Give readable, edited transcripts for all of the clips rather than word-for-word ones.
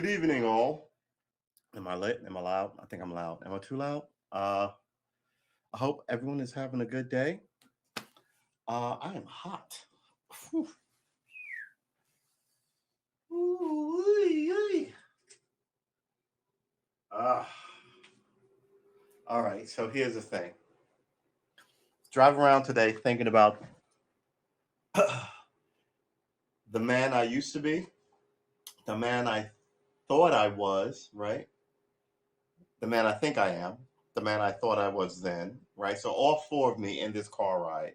Good evening, all. Am I lit? Am I loud? I think I'm loud. Am I too loud? I hope everyone is having a good day. I am hot. Whew. Ooh-wee-wee. Ah, all right. So here's the thing. Driving around today, thinking about the man I used to be, the man I thought I was, right? The man I think I am, the man I thought I was then, right? So all four of me in this car ride.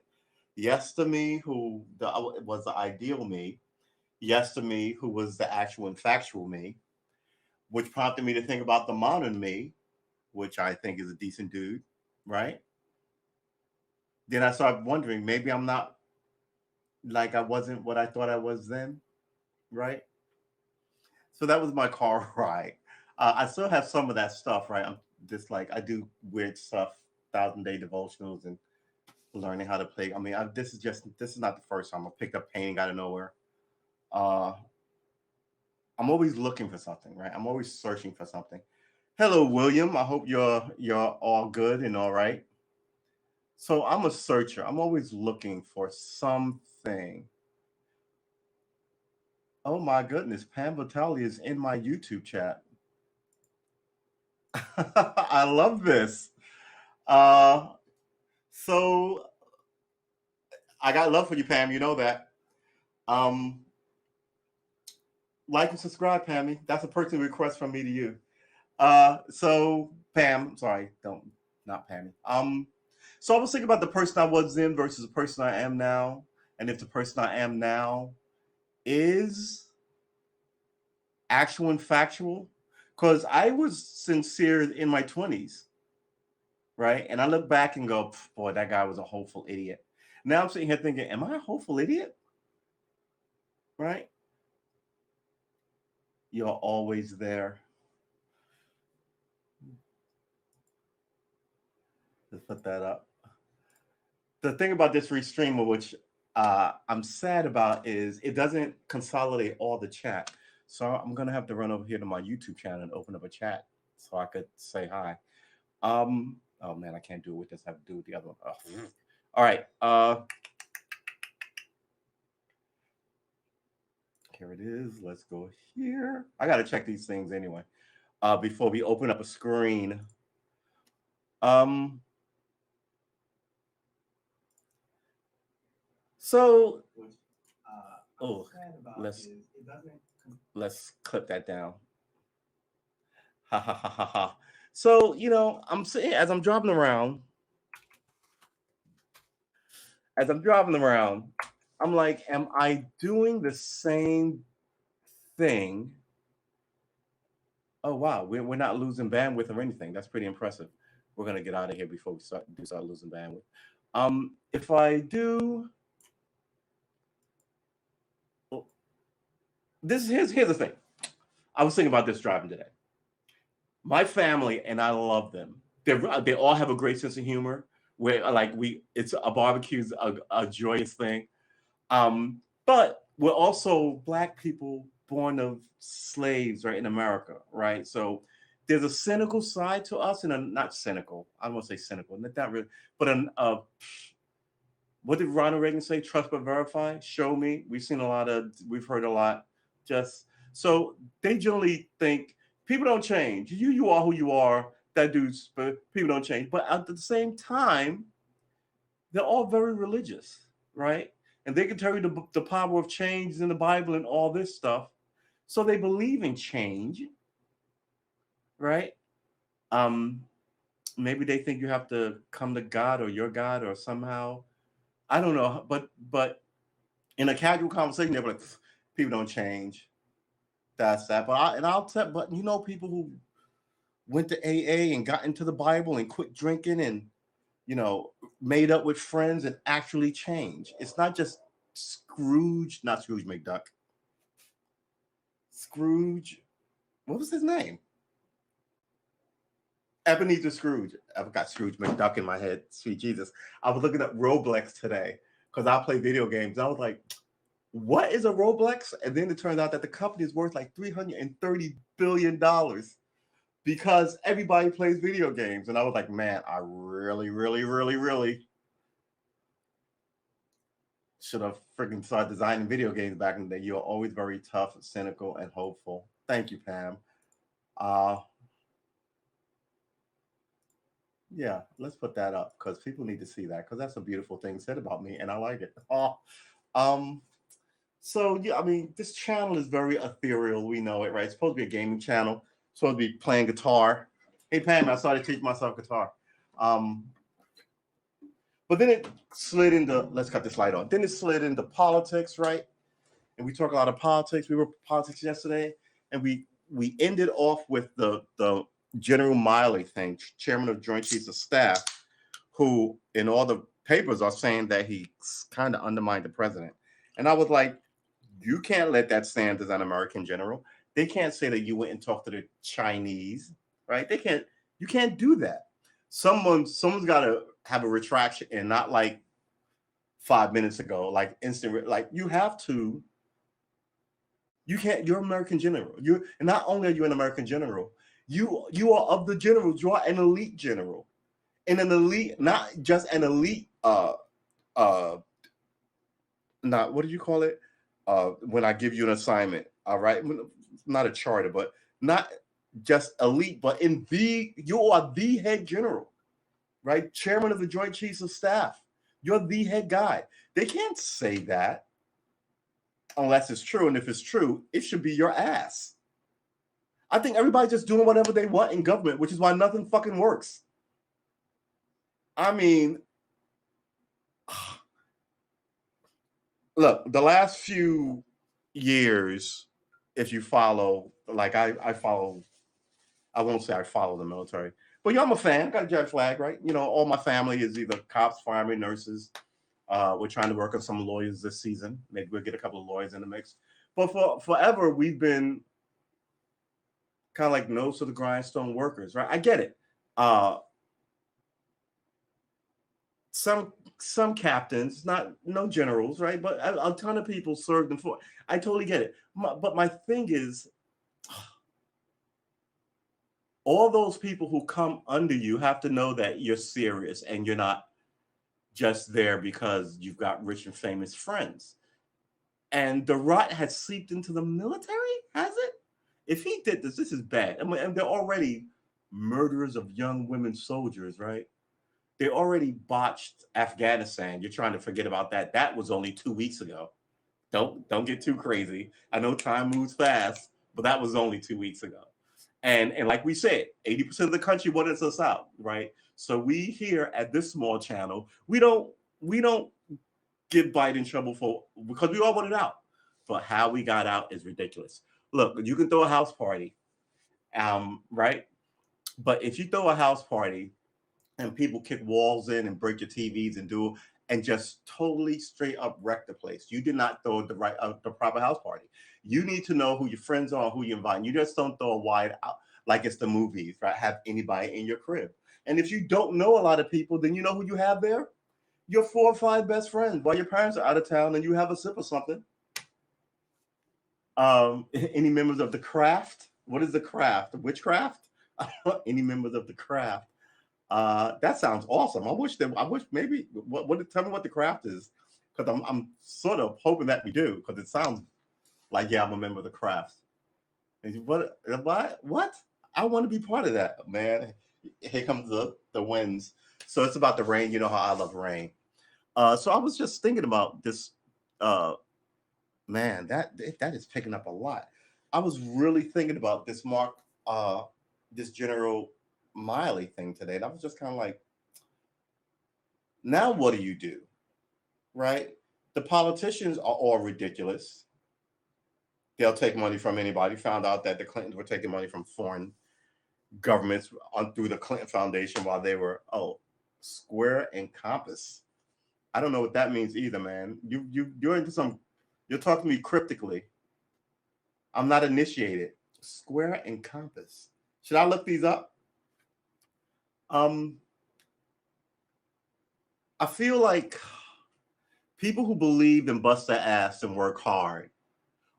Yes to me, was the ideal me. Yes to me, who was the actual and factual me, which prompted me to think about the modern me, which I think is a decent dude, right? Then I started wondering, maybe I'm not like I wasn't what I thought I was then, right? So that was my car ride. I still have some of that stuff, right? I'm just like, I do weird stuff, 1,000 day devotionals and learning how to play. I mean, this is not the first time I picked up painting out of nowhere. Uh, I'm always looking for something, right? I'm always searching for something. Hello, William. I hope you're all good and all right. So I'm a searcher. I'm always looking for something. Oh my goodness, Pam Vitale is in my YouTube chat. I love this. Uh, so I got love for you, Pam. You know that. Um, like and subscribe, Pammy. That's a personal request from me to you. So Pam, sorry, don't not Pammy. So I was thinking about the person I was then versus the person I am now, and if the person I am now is actual and factual, because I was sincere in my 20s, right? And I look back and go, boy, that guy was a hopeful idiot. Now I'm sitting here thinking, am I a hopeful idiot? Right? You're always there. Let's put that up. The thing about this restreamer, which I'm sad about, is it doesn't consolidate all the chat. So I'm gonna have to run over here to my YouTube channel and open up a chat so I could say hi. Oh man, I can't do it with this. I have to do it with the other one. Oh. All right. Here it is. Let's go here. I gotta check these things anyway. Before we open up a screen. Um. So. Oh, let's clip that down. Ha ha ha ha ha. So I'm sitting as I'm driving around. As I'm driving around, I'm like, am I doing the same thing? Oh wow, we're not losing bandwidth or anything. That's pretty impressive. We're gonna get out of here before we start losing bandwidth. If I do, well, here's the thing. I was thinking about this driving today. My family and I love them. They all have a great sense of humor. Where like it's a barbecue's a joyous thing. But we're also Black people born of slaves, right, in America, right? So there's a cynical side to us, and a not cynical. I won't say cynical, not really, but what did Ronald Reagan say? Trust but verify. Show me. We've heard a lot. Just so they generally think people don't change. You are who you are. That dude's, but people don't change. But at the same time, they're all very religious, right? And they can tell you the power of change in the Bible and all this stuff. So they believe in change, right? Um, Maybe they think you have to come to God or your God or somehow. I don't know, but in a casual conversation, they're like, people don't change. That's that. I'll tell, but people who went to AA and got into the Bible and quit drinking and made up with friends and actually change. It's not just not Scrooge McDuck. Scrooge, what was his name? Ebenezer Scrooge. I've got Scrooge McDuck in my head. Sweet Jesus. I was looking up Roblox today because I play video games. I was like, what is a Roblox? And then it turns out that the company is worth like $330 billion because everybody plays video games. And I was like, man, I really, really, really, really should have freaking started designing video games back in the day. You're always very tough, cynical, and hopeful. Thank you, Pam. Uh, yeah, let's put that up because people need to see that because that's a beautiful thing said about me, and I like it. Um, so yeah, I mean, this channel is very ethereal. We know it, right? It's supposed to be a gaming channel. It's supposed to be playing guitar. Hey, Pam, I started teaching myself guitar. Um, but then it slid into, let's cut this light on. Then it slid into politics, right? And we talk a lot of politics. We were politics yesterday, and we ended off with the General Miley thing, chairman of Joint Chiefs of Staff, who in all the papers are saying that he kind of undermined the president. And I was like, you can't let that stand as an American general. They can't say that you went and talked to the Chinese, right? They can't. You can't do that. Someone's got to have a retraction, and not like 5 minutes ago, like instant. Like you have to. You can't. You're American general. You and not only are you an American general, you are of the generals. You are an elite general, and an elite, not just an elite. Uh, not what do you call it? When I give you an assignment, all right, not a charter, but not just elite, but you are the head general, right? Chairman of the Joint Chiefs of Staff. You're the head guy. They can't say that unless it's true, and if it's true, it should be your ass. I think everybody's just doing whatever they want in government, which is why nothing fucking works. I mean, look, the last few years, if you follow, like I follow, I won't say I follow the military, but I'm a fan. Got a JAG flag, right? All my family is either cops, firemen, nurses. We're trying to work on some lawyers this season. Maybe we'll get a couple of lawyers in the mix. But for forever, we've been kind of like nose to the grindstone workers, right? I get it. Some captains, no generals, right? But a ton of people served them for. I totally get it. But my thing is, all those people who come under you have to know that you're serious and you're not just there because you've got rich and famous friends. And the rot has seeped into the military, has it? If he did this is bad. I mean, and they're already murderers of young women soldiers, right? They already botched Afghanistan. You're trying to forget about that. That was only 2 weeks ago. Don't get too crazy. I know time moves fast, but that was only 2 weeks ago. And like we said, 80% of the country wanted us out, right? So we here at this small channel, we don't get Biden in trouble because we all wanted out. But how we got out is ridiculous. Look, you can throw a house party, right? But if you throw a house party and people kick walls in and break your TVs and just totally straight up wreck the place, you did not throw the proper house party. You need to know who your friends are, who you invite. You just don't throw a wide out like it's the movies, right? Have anybody in your crib. And if you don't know a lot of people, then you know who you have there? Your 4 or 5 best friends while your parents are out of town and you have a sip of something. Any members of the craft? What is the craft? Witchcraft? Any members of the craft? That sounds awesome. I wish maybe tell me what the craft is, because I'm sort of hoping that we do, because it sounds like, yeah, I'm a member of the craft. What? I want to be part of that, man. Here comes the winds. So it's about the rain. You know how I love rain. So I was just thinking about this. Man, that is picking up a lot. I was really thinking about this this General Miley thing today, and I was just kind of like, now what do you do, right? The politicians are all ridiculous. They'll take money from anybody. Found out that the Clintons were taking money from foreign governments through the Clinton Foundation while they were square and compass. I don't know what that means either, man. You're into some. You're talking to me cryptically. I'm not initiated. Square and compass. Should I look these up? I feel like People who believe and bust their ass and work hard,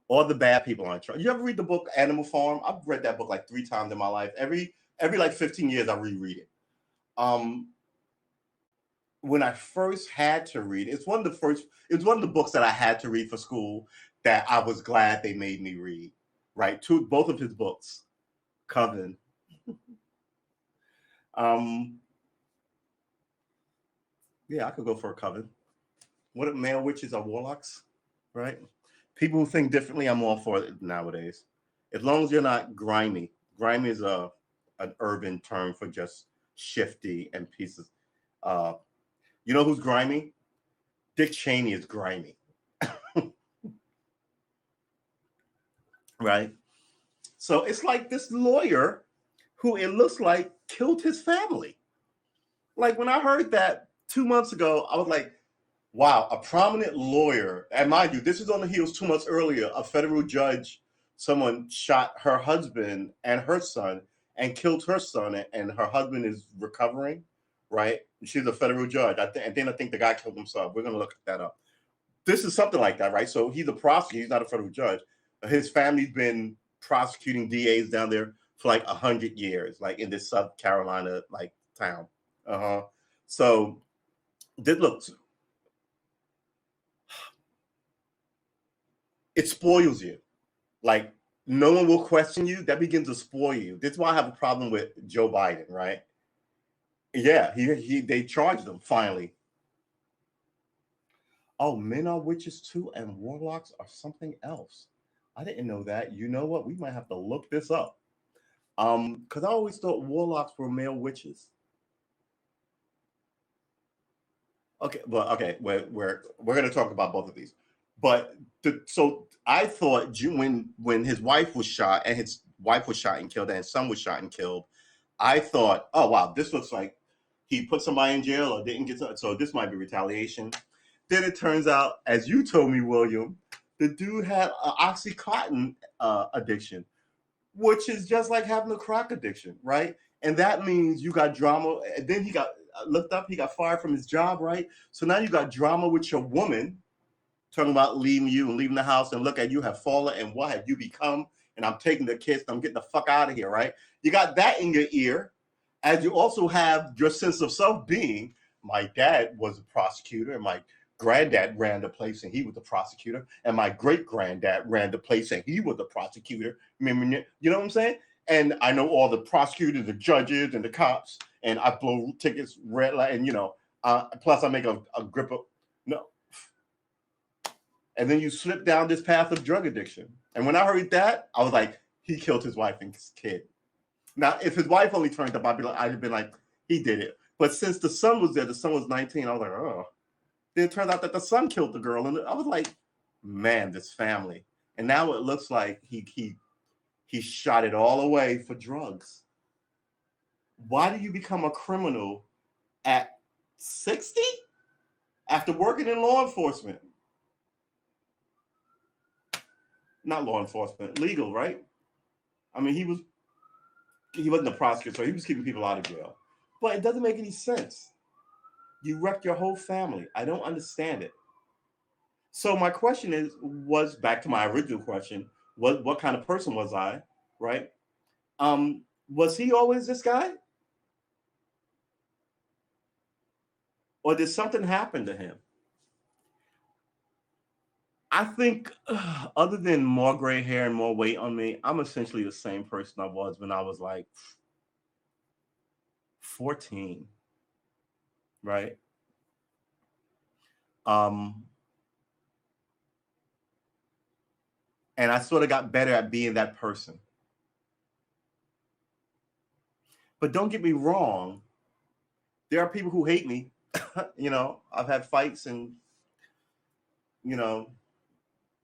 all the bad people aren't true. You ever read the book Animal Farm? I've read that book like 3 times in my life. Every like 15 years I reread it. Um, when I first had to read, it's one of the books that I had to read for school that I was glad they made me read. Right, both of his books, Coven. Um, yeah, I could go for a Coven. What male witches are warlocks, right? People who think differently, I'm all for it nowadays. As long as you're not grimy. Grimy is a an urban term for just shifty and pieces. Uh, you know who's grimy? Dick Cheney is grimy, right? So it's like this lawyer who it looks like killed his family. Like when I heard that 2 months ago, I was like, wow, a prominent lawyer. And mind you, this is on the heels 2 months earlier. A federal judge, someone shot her husband and her son and killed her son, and her husband is recovering, right? She's a federal judge. And then I think the guy killed himself. We're going to look that up. This is something like that, right? So he's a prosecutor. He's not a federal judge. His family's been prosecuting DAs down there for like 100 years, like in this South Carolina like town. Uh-huh. So this looks, it spoils you. Like no one will question you. That begins to spoil you. This is why I have a problem with Joe Biden, right? Yeah, he they charged him finally. Oh, men are witches too, and warlocks are something else. I didn't know that. You know what? We might have to look this up. Because I always thought warlocks were male witches. Okay, well, okay, we're gonna talk about both of these, but so I thought when his wife was shot and his wife was shot and killed and his son was shot and killed, I thought, oh wow, this looks like he put somebody in jail or didn't get so this might be retaliation. Then it turns out, as you told me, William, the dude had an OxyContin addiction, which is just like having a crack addiction, right? And that means you got drama. And then he got looked up, he got fired from his job, right? So now you got drama with your woman, talking about leaving you and leaving the house, and look at you have fallen and what have you become? And I'm taking the kids, I'm getting the fuck out of here, right? You got that in your ear, as you also have your sense of self being. My dad was a prosecutor, and my granddad ran the place and he was the prosecutor, and my great granddad ran the place and he was the prosecutor. You know what I'm saying? And I know all the prosecutors, the judges, and the cops, and I blow tickets, red light, and plus I make a grip of no. And then you slip down this path of drug addiction. And when I heard that, I was like, he killed his wife and his kid. Now, if his wife only turned up, I'd have been like, he did it. But since the son was there, the son was 19. I was like, oh. Then it turned out that the son killed the girl, and I was like, man, this family. And now it looks like he shot it all away for drugs. Why do you become a criminal at 60 after working in law enforcement? Not law enforcement, legal, right? I mean, he wasn't a prosecutor, so he was keeping people out of jail. But it doesn't make any sense. You wrecked your whole family. I don't understand it. So my question was back to my original question: what kind of person was I? Right? Was he always this guy, or did something happen to him? I think, other than more gray hair and more weight on me, I'm essentially the same person I was when I was like 14, right? Um, and I sort of got better at being that person. But don't get me wrong, there are people who hate me. I've had fights and, you know,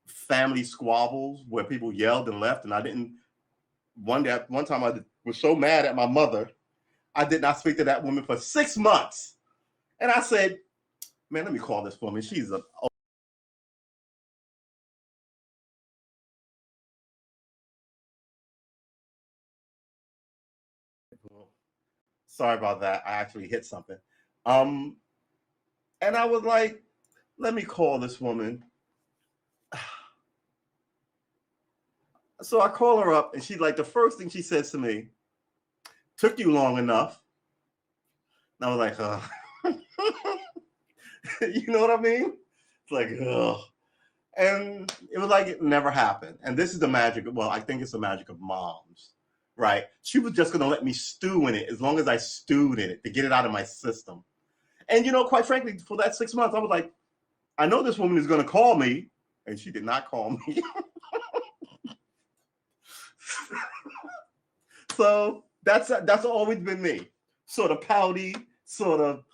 family squabbles where people yelled and left, and I didn't. One time, I was so mad at my mother, I did not speak to that woman for 6 months, and I said, "Man, let me call this woman. She's a." Sorry about that. I actually hit something. Um, and I was like, let me call this woman. So I call her up, and she's like, the first thing she says to me, took you long enough. And I was like, you know what I mean? It's like, ugh. And it was like it never happened. And this is the magic. Well, I think it's the magic of moms, right? She was just going to let me stew in it as long as I stewed in it to get it out of my system. And, quite frankly, for that 6 months, I was like, I know this woman is going to call me. And she did not call me. So that's always been me. Sort of pouty, sort of,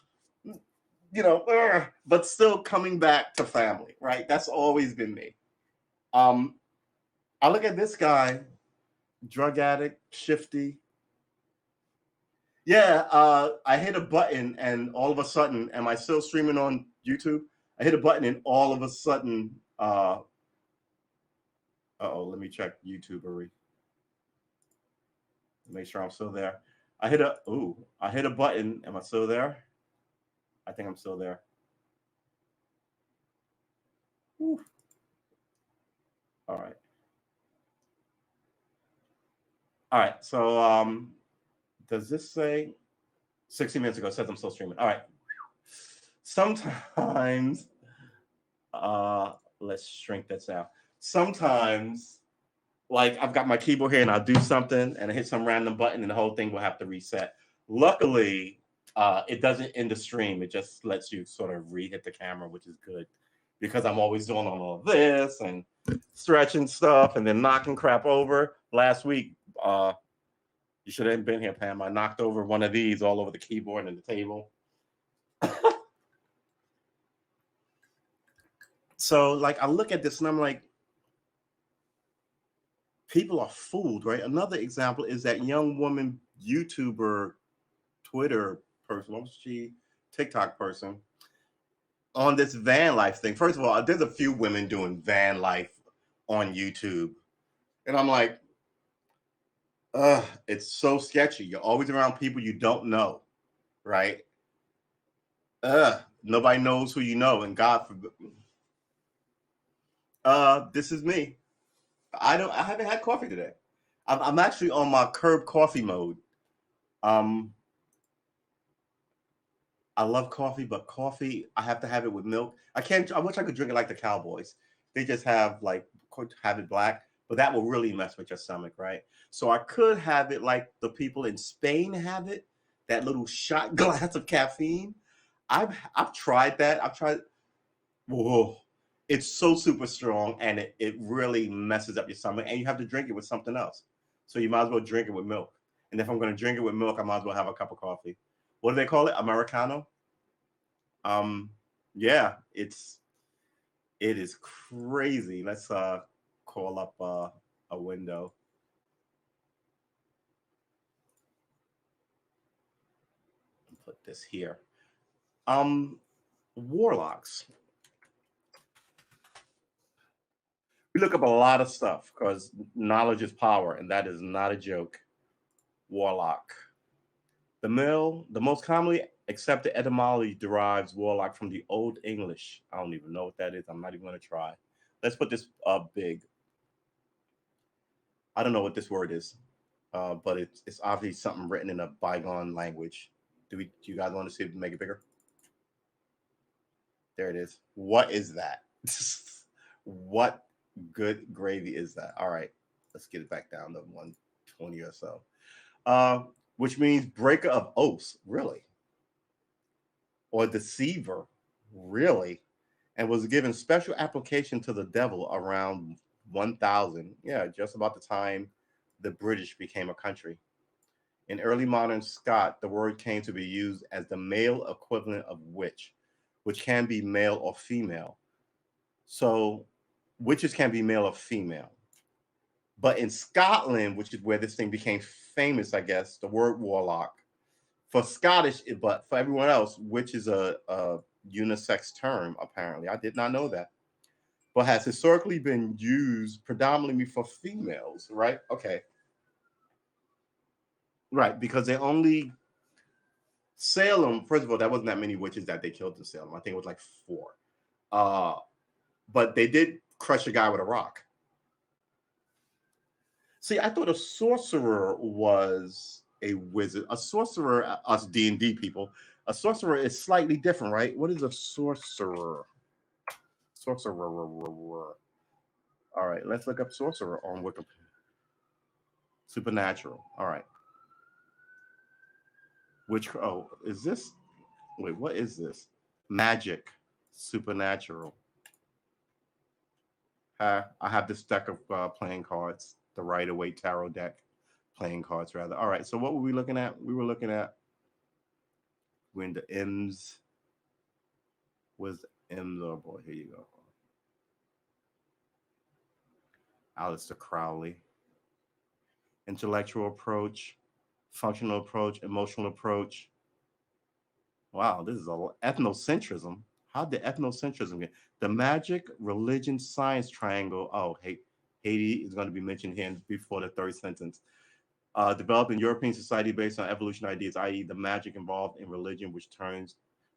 but still coming back to family, right? That's always been me. I look at this guy, drug addict, shifty. Yeah, I hit a button and all of a sudden, am I still streaming on YouTube? I hit a button and all of a sudden, let me check YouTubery. Make sure I'm still there. I hit a button. Am I still there? I think I'm still there. Whew. All right. All right. So does this say 60 minutes ago? It says I'm still streaming. All right. Sometimes let's shrink this down. Sometimes like I've got my keyboard here and I'll do something and I hit some random button and the whole thing will have to reset. Luckily, it doesn't end the stream. It just lets you sort of re-hit the camera, which is good because I'm always doing all of this and stretching stuff and then knocking crap over. Last week, you should have been here, Pam. I knocked over one of these all over the keyboard and the table. So, like, I look at this and I'm like, people are fooled, right? Another example is that young woman YouTuber, Twitter person, what was she? TikTok person on this van life thing. First of all, there's a few women doing van life on YouTube. And I'm like, it's so sketchy. You're always around people you don't know, right? Nobody knows who you know, and God forbid. This is me. I haven't had coffee today. I'm actually on my curb coffee mode. I love coffee, but coffee, I have to have it with milk. I wish I could drink it like the Cowboys. They just have it black, but that will really mess with your stomach, right? So I could have it like the people in Spain have it, that little shot glass of caffeine. I've tried that. Whoa. It's so super strong and it really messes up your stomach and you have to drink it with something else. So you might as well drink it with milk. And if I'm going to drink it with milk, I might as well have a cup of coffee. What do they call it? Americano? Yeah, it is crazy. Let's call up a window. Put this here. Warlocks. We look up a lot of stuff because knowledge is power, and that is not a joke. Warlock. The most commonly accepted etymology derives warlock from the Old English. I don't even know what that is. I'm not even going to try. Let's put this big. I don't know what this word is, but it's obviously something written in a bygone language. Do you guys want to see it, make it bigger? There it is. What is that? What good gravy is that? All right, let's get it back down to 120 or so. Which means breaker of oaths, really, or deceiver, really, and was given special application to the devil around 1000. Yeah, just about the time the British became a country. In early modern Scot, the word came to be used as the male equivalent of witch, which can be male or female. So witches can be male or female. But in Scotland, which is where this thing became famous, I guess, the word warlock, for Scottish, but for everyone else, witch is a unisex term, apparently. I did not know that. But has historically been used predominantly for females, right? Okay. Right, because they only Salem, first of all, that wasn't that many witches that they killed in Salem. I think it was like 4. Uh, but they did crush a guy with a rock. See, I thought a sorcerer was a wizard. A sorcerer, us D&D people, a sorcerer is slightly different, right? What is a sorcerer? Sorcerer. All right, let's look up sorcerer on Wikipedia. Supernatural. All right. Which, oh, is this? Wait, what is this? Magic. Supernatural. I have this deck of playing cards, the Rider Waite Tarot deck, playing cards rather. All right, so what were we looking at? We were looking at when the M's was M's. Oh boy, here you go. Aleister Crowley. Intellectual approach, functional approach, emotional approach. Wow, this is a ethnocentrism. How did ethnocentrism get the magic, religion, science triangle? Oh, Haiti is going to be mentioned here before the third sentence. Developed in European society based on evolution ideas, i.e., the magic involved in religion,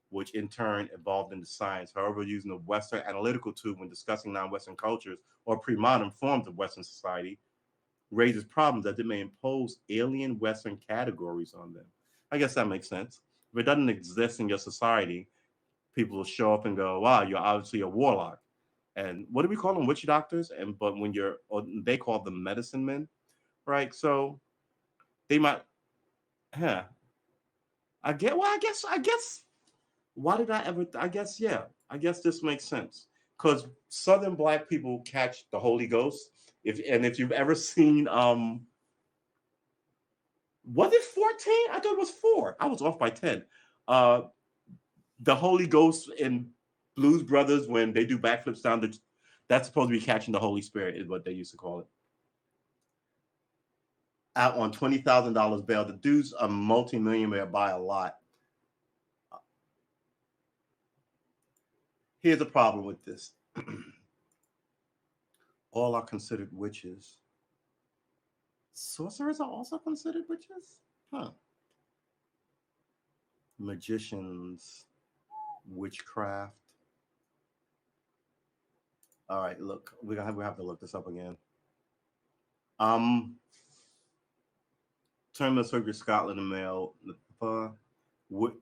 which in turn evolved into science. However, using a Western analytical tool when discussing non-Western cultures or pre-modern forms of Western society raises problems that it may impose alien Western categories on them. I guess that makes sense. If it doesn't exist in your society, people will show up and go, "Wow, you're obviously a warlock." And what do we call them? Witch doctors. And but when you're, or they call them medicine men, right? So they might, huh? I get. Well, I guess. Why did I ever? I guess yeah. I guess this makes sense because Southern Black people catch the Holy Ghost. If you've ever seen was it 14? I thought it was 4. I was off by 10. Uh, the Holy Ghost in Blues Brothers when they do backflips down the, that's supposed to be catching the Holy Spirit is what they used to call it. Out on $20,000 bail. The dude's a multi-millionaire by a lot. Here's the problem with this. All are considered witches. Sorcerers are also considered witches? Huh. Magicians, witchcraft. All right, look, we have to look this up again. Um, term of circuit Scotland and male with,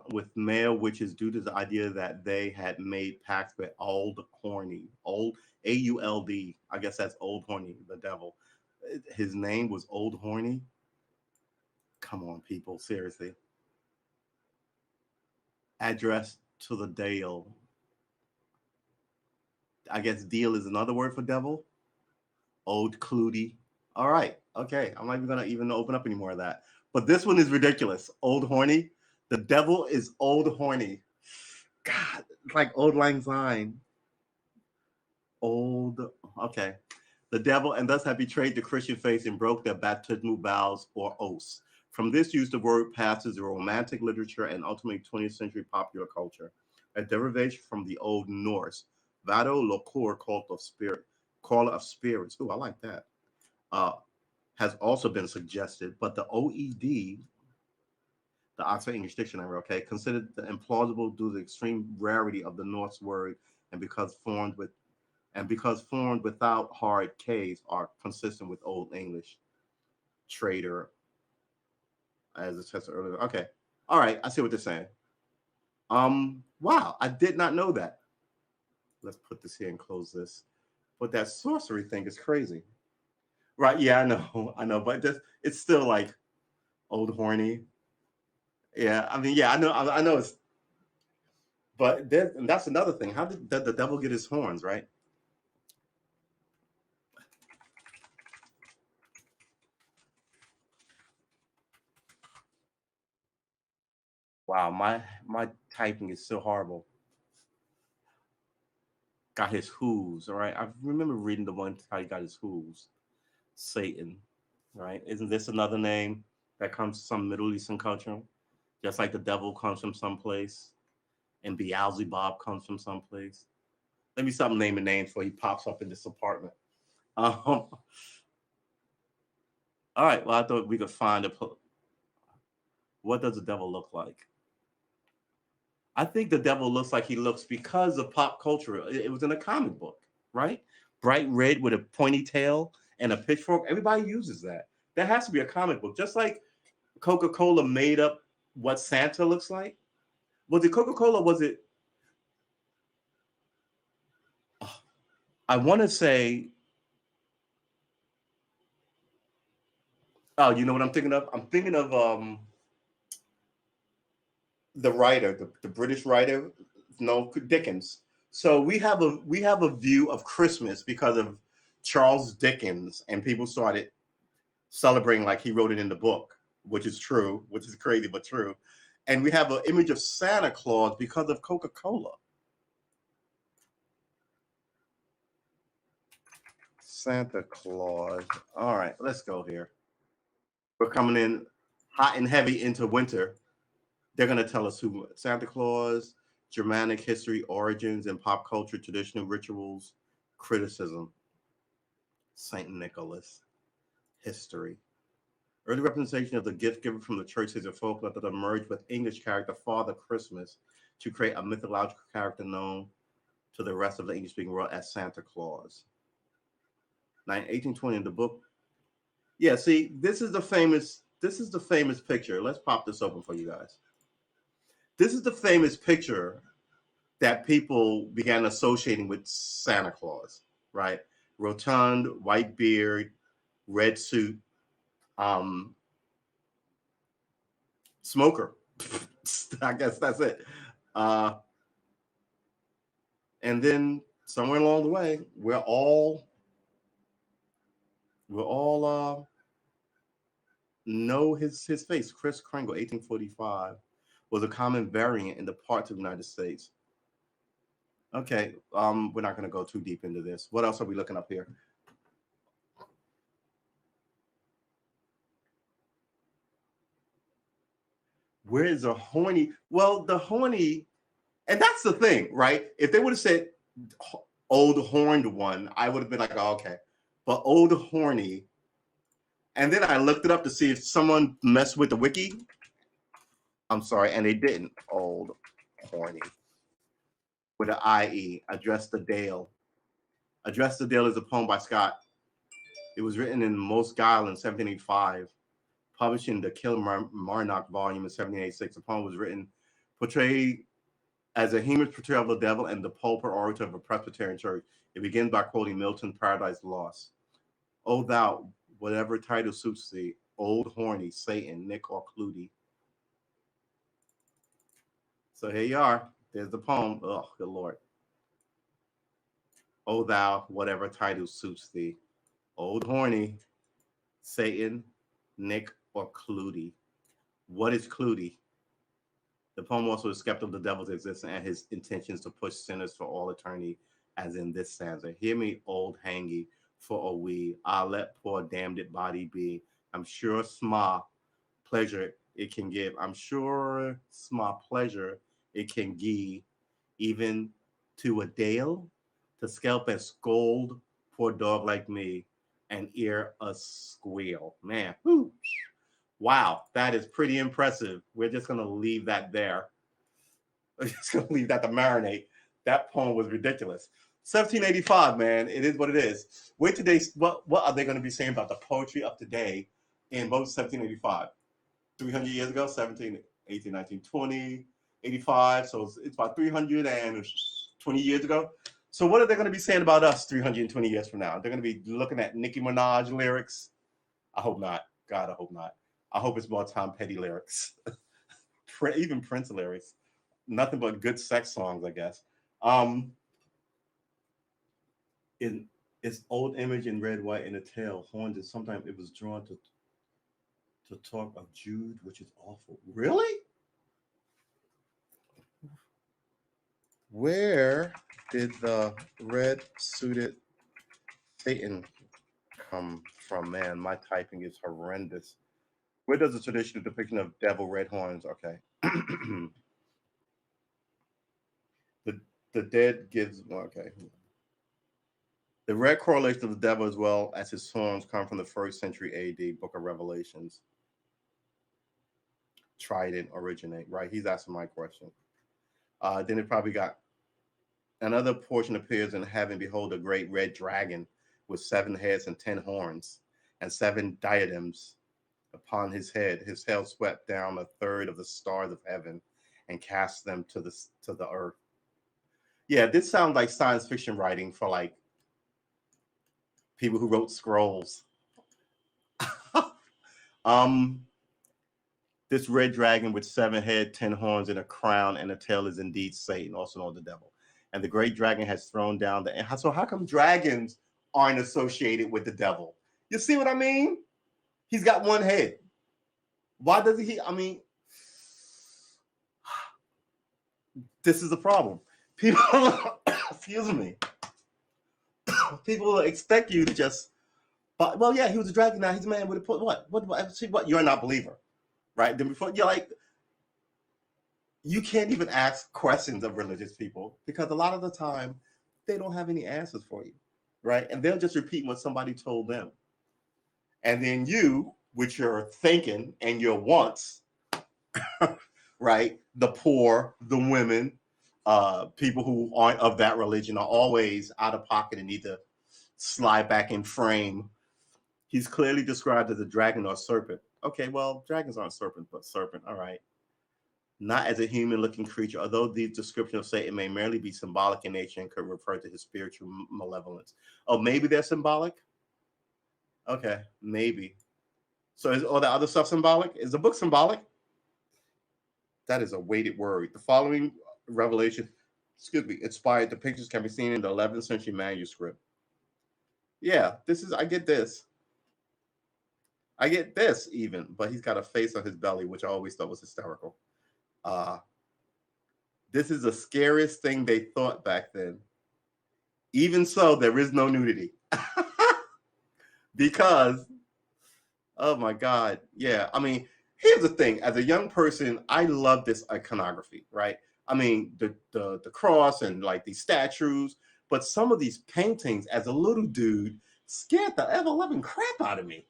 with male witches due to the idea that they had made pacts with old horny, old AULD. I guess that's old horny, the devil. His name was Old Horny. Come on, people, seriously. Address to the Dale. I guess deal is another word for devil. Old Clutie. All right. Okay. I'm not even gonna even open up any more of that. But this one is ridiculous. Old horny. The devil is old horny. God, it's like old lang syne. Old. Okay. The devil and thus have betrayed the Christian faith and broke their baptismal vows or oaths. From this use, the word passes to romantic literature and ultimately 20th century popular culture, a derivation from the Old Norse, Vado Locor, call of spirits. Ooh, I like that. Uh, has also been suggested, but the OED, the Oxford English Dictionary, okay, considered implausible due to the extreme rarity of the Norse word and because formed without hard Ks are consistent with Old English. Trader, as it said earlier. Okay, all right, I see what they're saying. Wow, I did not know that. Let's put this here and close this. But that sorcery thing is crazy. Right? Yeah, I know, I know, but just it's still like old horny. Yeah, I mean, yeah, I know it's, but and that's another thing. How did the devil get his horns? Right? Wow, my typing is so horrible. Got his hooves. All right, I remember reading the one how he got his hooves. Satan, right? Isn't this another name that comes from some Middle Eastern culture? Just like the devil comes from someplace, and Beelzebub comes from someplace. Let me stop naming names before he pops up in this apartment. All right. Well, I thought we could find what does the devil look like? I think the devil looks like he looks because of pop culture. It was in a comic book, right? Bright red with a pointy tail and a pitchfork. Everybody uses that. That has to be a comic book. Just like Coca-Cola made up what Santa looks like. Was it Coca-Cola? Was it? Oh, I want to say. Oh, you know what I'm thinking of? I'm thinking of the writer, the British writer, no Dickens. So we have a view of Christmas because of Charles Dickens, and people started celebrating like he wrote it in the book, which is true, which is crazy but true. And we have an image of Santa Claus because of Coca-Cola. Santa Claus. All right, let's go here. We're coming in hot and heavy into winter. They're going to tell us who Santa Claus, Germanic history, origins, and pop culture, traditional rituals, criticism. Saint Nicholas, history. Early representation of the gift given from the church is a folklore that emerged with English character Father Christmas to create a mythological character known to the rest of the English-speaking world as Santa Claus. 1820 in the book. Yeah, see, this is the famous picture. Let's pop this open for you guys. This is the famous picture that people began associating with Santa Claus, right? Rotund, white beard, red suit, um, smoker. I guess that's it. Uh, and then somewhere along the way, we're all know his face. Kris Kringle, 1845, was a common variant in the parts of the United States. Okay, we're not going to go too deep into this. What else are we looking up here? Where is a horny? Well, the horny, and that's the thing, right? If they would have said old horned one, I would have been like, oh, okay. But old horny, and then I looked it up to see if someone messed with the wiki. I'm sorry, and they didn't. Old horny with an IE. Address the Dale. Address the Dale is a poem by Scott. It was written in Moss-Geil in 1785, published in the Kilmarnock volume in 1786. The poem was written, portrayed as a humorous portrayal of the devil and the pulpit orator of a Presbyterian church. It begins by quoting Milton Paradise Lost. O thou, whatever title suits thee, old horny, Satan, Nick, or Clutie. So here you are. There's the poem. Oh, good Lord. O thou, whatever title suits thee, old horny, Satan, Nick, or Clutie. What is Clutie? The poem also is skeptical of the devil's existence and his intentions to push sinners for all eternity, as in this stanza. Hear me, old hangy, for a wee. I'll let poor damned it body be. I'm sure sma pleasure it can give. I'm sure sma pleasure it can give, even to a dale, to scalp and scold poor dog like me and ear a squeal. Man, whew. Wow, that is pretty impressive. We're just gonna leave that there. We're just gonna leave that to marinate. That poem was ridiculous. 1785, man. It is what it is. Wait today. What are they going to be saying about the poetry of today in both 1785? 300 years ago, 17, 18, 19, 20, 85. So it's about 320 years ago. So what are they going to be saying about us 320 years from now? They're going to be looking at Nicki Minaj lyrics. I hope not. God, I hope not. I hope it's more Tom Petty lyrics. Even Prince lyrics. Nothing but good sex songs, I guess. Um, in its old image in red, white, and a tail, horns, and sometimes it was drawn to talk of Jude, which is awful. Really? Where did the red suited Satan come from? Man, my typing is horrendous. Where does the traditional depiction of devil red horns? Okay. the the dead gives okay. The red correlation of the devil as well as his horns come from the first century AD, Book of Revelations. Trident originate, right? He's asking my question. Then it probably got another portion appears in heaven. Behold, a great red dragon with 7 heads and 10 horns, and 7 diadems upon his head. His tail swept down a third of the stars of heaven and cast them to the earth. Yeah, this sounds like science fiction writing for like people who wrote scrolls. um, this red dragon with 7 heads, 10 horns, and a crown and a tail is indeed Satan, also known as the devil. And the great dragon has thrown down the. So how come dragons aren't associated with the devil? You see what I mean? He's got 1 head. Why doesn't he? I mean, this is the problem. People, excuse me. People expect you to just. But well, yeah, he was a dragon. Now he's a man with a put. What? You're not a believer, right? Then before you're like, you can't even ask questions of religious people because a lot of the time they don't have any answers for you, right? And they'll just repeat what somebody told them. And then you, with your thinking and your wants, right? The poor, the women, people who aren't of that religion are always out of pocket and need to slide back in frame. He's clearly described as a dragon or serpent. Okay, well, dragons aren't serpents, but serpent. All right. Not as a human-looking creature, although the description of Satan may merely be symbolic in nature and could refer to his spiritual malevolence. Oh, maybe they're symbolic? Okay, maybe. So is all the other stuff symbolic? Is the book symbolic? That is a weighted word. The following revelation, inspired depictions can be seen in the 11th century manuscript. Yeah, I get this. I get this even, but he's got a face on his belly, which I always thought was hysterical. This is the scariest thing they thought back then. Even so, there is no nudity. Because, oh my God, yeah. I mean, here's the thing. As a young person, I love this iconography, right? I mean, the cross and like these statues, but some of these paintings as a little dude scared the ever-loving crap out of me.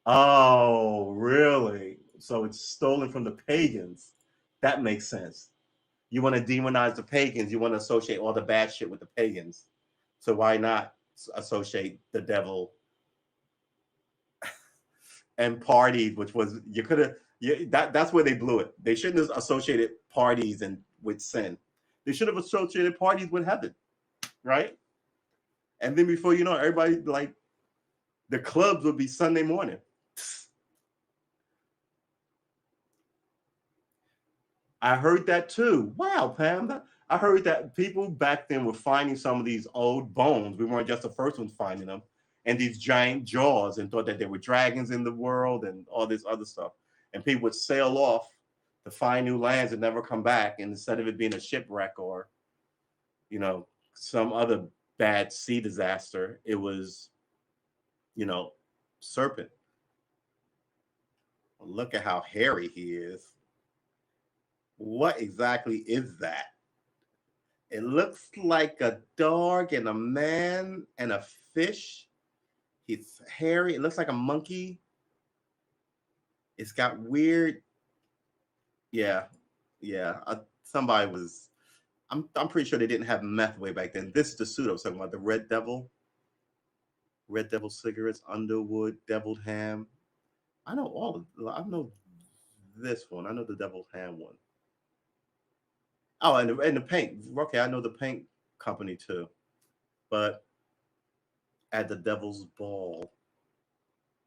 Oh, really? So it's stolen from the pagans. That makes sense. You want to demonize the pagans. You want to associate all the bad shit with the pagans. So why not associate the devil and parties, which was you could have. That's where they blew it. They shouldn't have associated parties and with sin. They should have associated parties with heaven, right? And then before you know, everybody like the clubs would be Sunday morning. I heard that too. Wow, Pam. I heard that people back then were finding some of these old bones. We weren't just the first ones finding them, and these giant jaws, and thought that there were dragons in the world and all this other stuff. And people would sail off to find new lands and never come back. And instead of it being a shipwreck or, some other bad sea disaster, it was, serpent. Look at how hairy he is. What exactly is that? It looks like a dog and a man and a fish. He's hairy. It looks like a monkey. It's got weird. Yeah. Somebody was. I'm pretty sure they didn't have meth way back then. This is the suit I was talking about. The Red Devil. Red Devil cigarettes, Underwood, deviled ham. I know I know this one. I know the deviled ham one. Oh, and the paint. Okay, I know the paint company too. But at the Devil's Ball,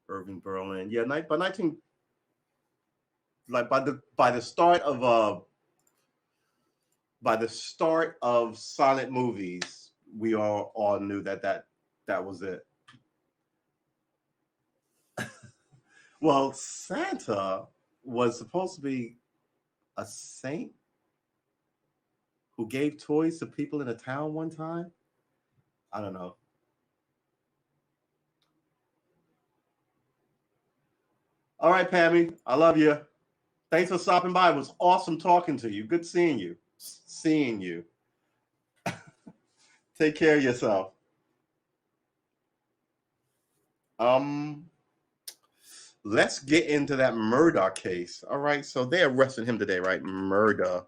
Irving Berlin. Yeah, by 19 like by the start of silent movies, we all knew that was it. Well, Santa was supposed to be a saint who gave toys to people in a town one time. I don't know. All right, Pammy, I love you. Thanks for stopping by. It was awesome talking to you. Good seeing you. Take care of yourself. Um, let's get into that murder case. All right, so they arrested him today, right? Murder.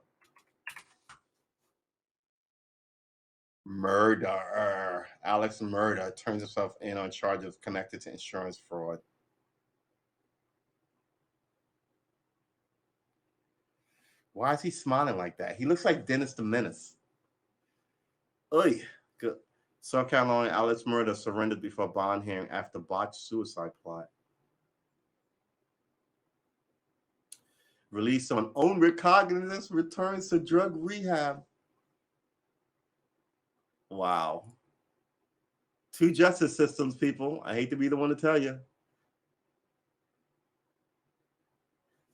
Murderer. Alex Murder turns himself in on charges connected to insurance fraud. Why is he smiling like that? He looks like Dennis the Menace. Oy, good. South Carolina Alex Murder surrendered before bond hearing after botched suicide plot. Released on own recognizance, returns to drug rehab. Wow. Two justice systems, people. I hate to be the one to tell you.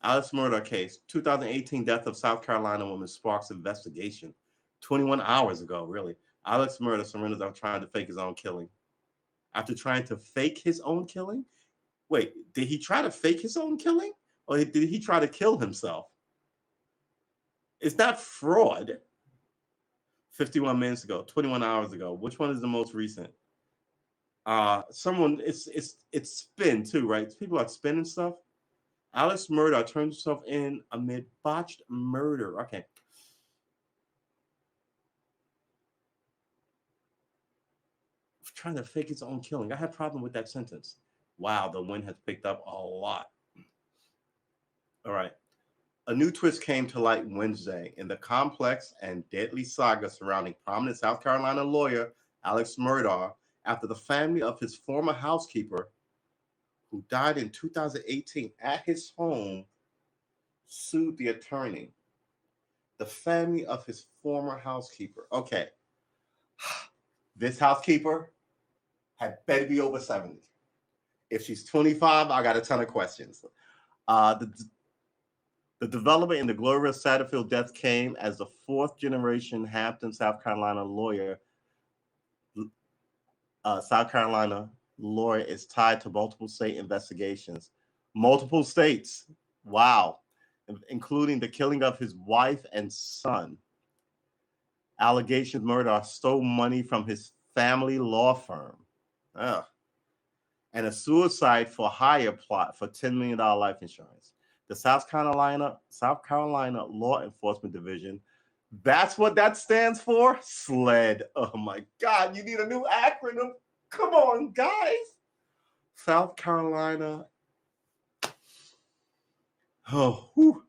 Alex Murder case, 2018 death of South Carolina woman sparks investigation. 21 hours ago, really. Alex Murder surrenders after trying to fake his own killing. After trying to fake his own killing? Wait, did he try to fake his own killing? Or did he try to kill himself? It's not fraud. 51 minutes ago, 21 hours ago. Which one is the most recent? Someone it's spin too, right? People are spinning stuff. Alex Murdaugh turns himself in amid botched murder. Okay. Trying to fake his own killing. I had a problem with that sentence. Wow, the wind has picked up a lot. All right. A new twist came to light Wednesday in the complex and deadly saga surrounding prominent South Carolina lawyer Alex Murdaugh after the family of his former housekeeper, who died in 2018 at his home, sued the attorney. The family of his former housekeeper. Okay. This housekeeper had better be over 70. If she's 25, I got a ton of questions. The development in the Gloria Satterfield death came as the fourth generation Hampton, South Carolina lawyer. South Carolina lawyer is tied to multiple state investigations. Multiple states. Wow. Including the killing of his wife and son. Allegations Murdaugh stole money from his family law firm. Ugh. And a suicide for hire plot for $10 million life insurance. The South Carolina Law Enforcement Division. That's what that stands for? SLED. Oh my God, you need a new acronym. Come on, guys. South Carolina. Oh, whew.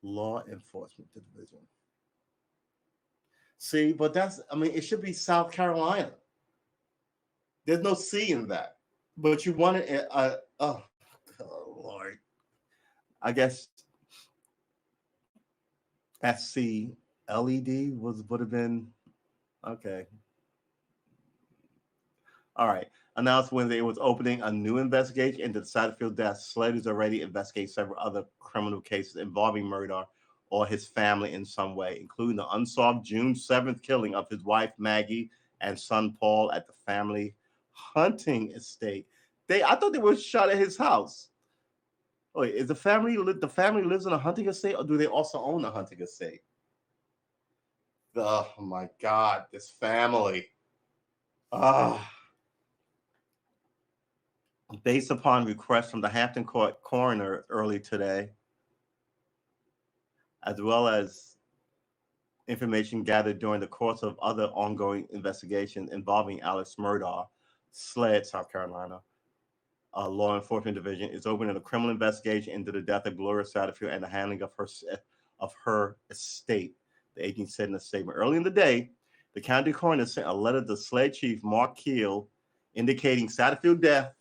Law Enforcement Division. See, but it should be South Carolina. There's no C in that. But you want it, oh, Lord. I guess SCLED would have been okay. All right. Announced Wednesday it was opening a new investigation into the Satterfield death. SLED is already investigating several other criminal cases involving Murdaugh or his family in some way, including the unsolved June 7th killing of his wife Maggie and son Paul at the family hunting estate. I thought they were shot at his house. Wait, is the family lives in a hunting estate, or do they also own a hunting estate? Oh my God, this family. Based upon requests from the Hampton Court coroner early today, as well as information gathered during the course of other ongoing investigations involving Alex Murdaugh, SLED, South Carolina, Law Enforcement Division is opening a criminal investigation into the death of Gloria Satterfield and the handling of her estate. The agency said in a statement early in the day. The county coroner sent a letter to SLED chief Mark Keel indicating Satterfield's death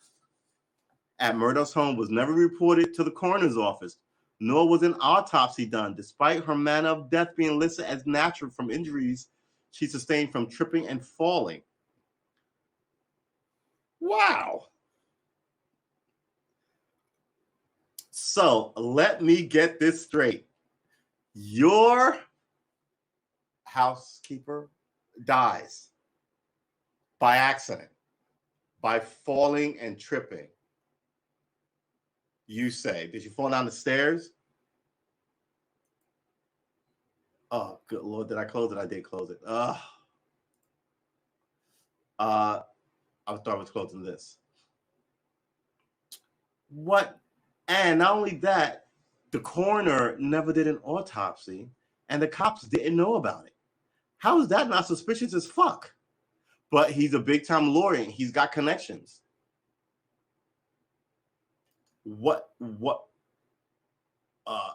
at Murdaugh's home was never reported to the coroner's office, nor was an autopsy done, despite her manner of death being listed as natural from injuries she sustained from tripping and falling. Wow. So let me get this straight. Your housekeeper dies by accident, by falling and tripping. You say, did you fall down the stairs? Oh, good Lord, did I close it? I did close it. I thought I was closing this. What? And not only that, the coroner never did an autopsy, and the cops didn't know about it. How is that not suspicious as fuck? But he's a big time lawyer. And he's got connections. What?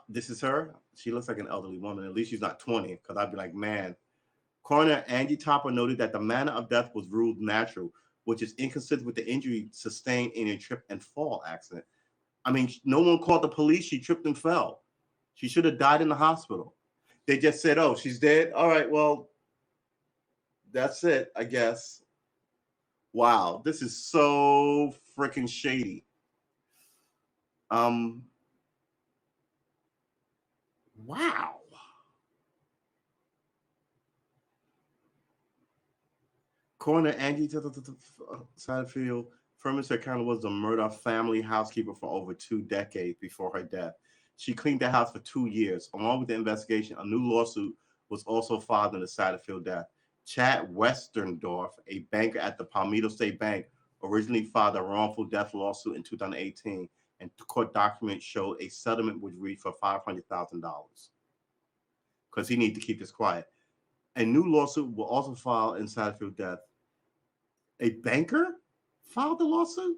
This is her. She looks like an elderly woman. At least she's not 20. Because I'd be like, man. Coroner Angie Topper noted that the manner of death was ruled natural, which is inconsistent with the injury sustained in a trip and fall accident. I mean, no one called the police. She tripped and fell. She should have died in the hospital. They just said, oh, she's dead. All right, well, that's it, I guess. Wow, this is so freaking shady. Wow. Coroner Angie Satterfield Furman said Karen was the Murdoch family housekeeper for over 2 decades before her death. She cleaned the house for 2 years. Along with the investigation, a new lawsuit was also filed in the Satterfield death. Chad Westerndorf, a banker at the Palmetto State Bank, originally filed a wrongful death lawsuit in 2018, and court documents showed a settlement would reach for $500,000 because he needed to keep this quiet. A new lawsuit will also file in Satterfield death. A banker filed the lawsuit?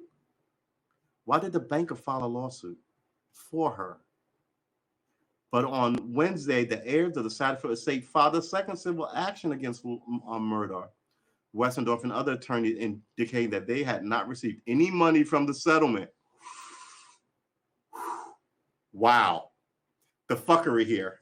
Why did the banker file a lawsuit for her? But on Wednesday, the heirs of the Satterfield estate filed a second civil action against Murdoch. Westendorf and other attorneys indicating that they had not received any money from the settlement. Wow. The fuckery here.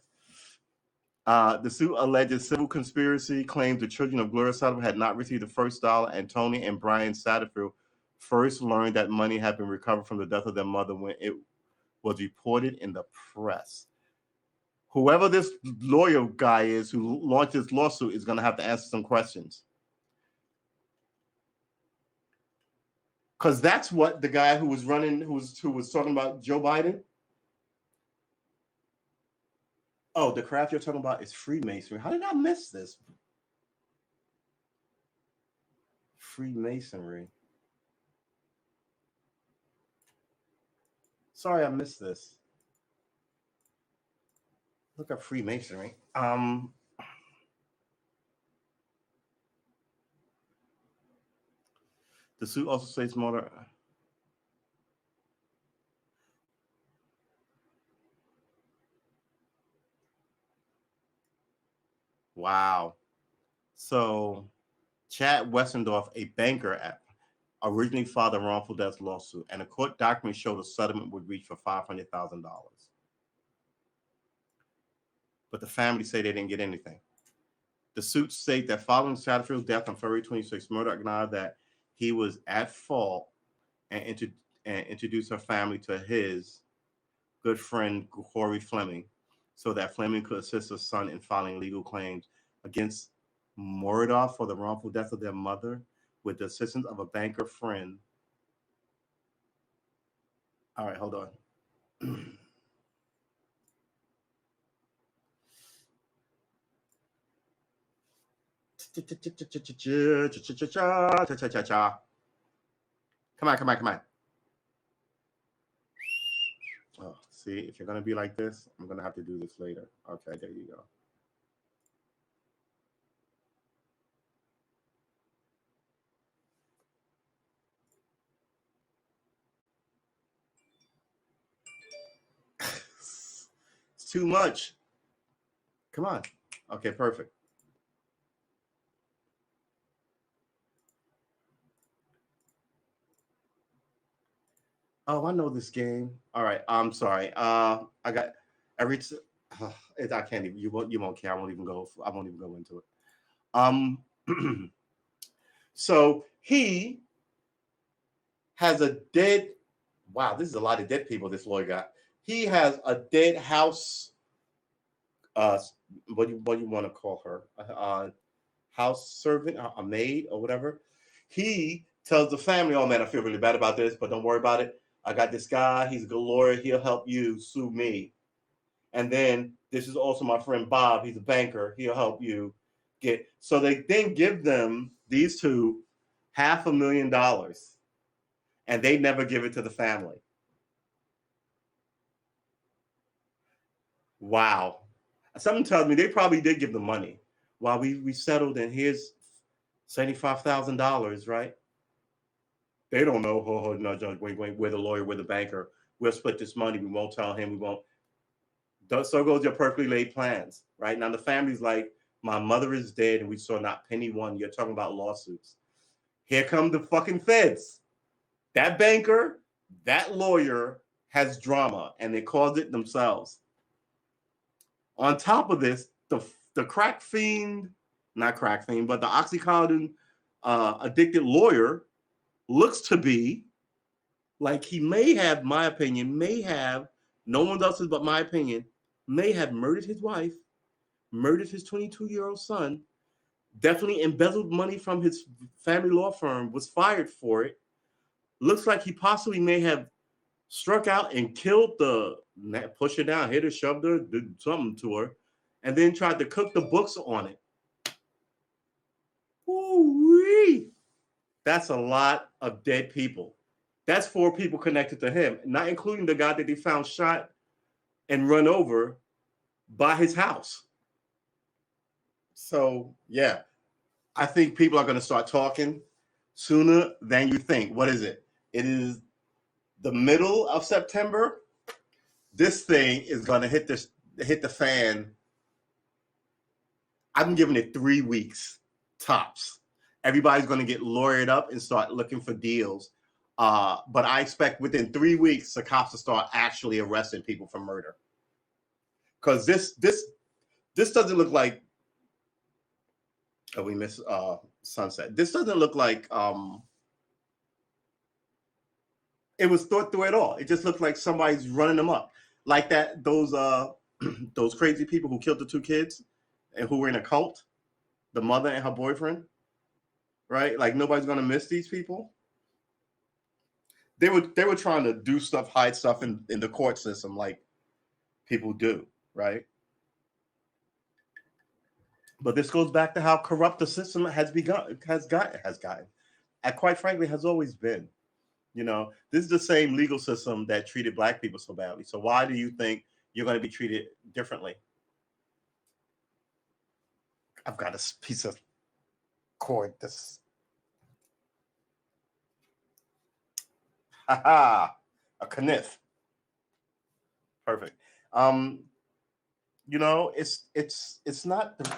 The suit alleges civil conspiracy, claims the children of Gloria Satterfield had not received the first dollar, and Tony and Brian Satterfield first learned that money had been recovered from the death of their mother when it was reported in the press. Whoever this lawyer guy is who launched this lawsuit is going to have to answer some questions. Because that's what the guy who was running, who was talking about Joe Biden. Oh, the craft you're talking about is Freemasonry. How did I miss this? Freemasonry. Sorry, I missed this. Look up Freemasonry. The suit also states more. Wow. So, Chad Westendorf, a banker originally filed a wrongful death lawsuit, and a court document showed a settlement would reach for $500,000. But the family say they didn't get anything. The suit state that following Satterfield's death on February 26, Murdoch acknowledged that he was at fault and introduced her family to his good friend Corey Fleming, so that Fleming could assist his son in filing legal claims against Murdoch for the wrongful death of their mother with the assistance of a banker friend. All right, hold on. Come on. Oh, see, if you're going to be like this, I'm going to have to do this later. Okay, there you go. It's too much. Come on. Okay, perfect. Oh, I know this game. All right, I'm sorry. I got every. I can't even. You won't care. I won't even go into it. So he has a dead. Wow, this is a lot of dead people. This lawyer got. He has a dead house. What do you want to call her? House servant, a maid, or whatever. He tells the family, "Oh man, I feel really bad about this, but don't worry about it. I got this guy. He's a good lawyer. He'll help you sue me." And then this is also my friend Bob. He's a banker. He'll help you get. So they then give them these two $500,000, and they never give it to the family. Wow. Something tells me they probably did give the money. While we settled, and here's $75,000, right? They don't know. Ho ho, no, Judge, wait, wait. We're the lawyer, we're the banker. We'll split this money. We won't tell him. We won't. So goes your perfectly laid plans, right? Now the family's like, my mother is dead, and we saw not penny one. You're talking about lawsuits. Here come the fucking feds. That banker, that lawyer has drama, and they caused it themselves. On top of this, the crack fiend, not crack fiend, but the Oxycontin addicted lawyer looks to be like he may have, my opinion, may have, no one else's but my opinion, may have murdered his wife, murdered his 22-year-old son, definitely embezzled money from his family law firm, was fired for it. Looks like he possibly may have struck out and killed pushed her down, hit her, shoved her, did something to her, and then tried to cook the books on it. Ooh-wee. That's a lot of dead people. That's 4 people connected to him, not including the guy that they found shot and run over by his house. So, yeah, I think people are going to start talking sooner than you think. What is it? It is the middle of September. This thing is going to hit the fan. I'm giving it 3 weeks tops. Everybody's going to get lawyered up and start looking for deals. But I expect within 3 weeks, the cops will start actually arresting people for murder. Because this doesn't look like. Oh, we missed sunset. This doesn't look like it was thought through at all. It just looked like somebody's running them up, like that. Those those crazy people who killed the 2 kids and who were in a cult, the mother and her boyfriend, right? Like nobody's gonna miss these people. They were trying to do stuff, hide stuff in the court system, like people do, right? But this goes back to how corrupt the system has gotten, and quite frankly, has always been. You know, this is the same legal system that treated Black people so badly. So why do you think you're going to be treated differently? I've got a piece of cord. This, a kniff. Perfect. You know, it's not the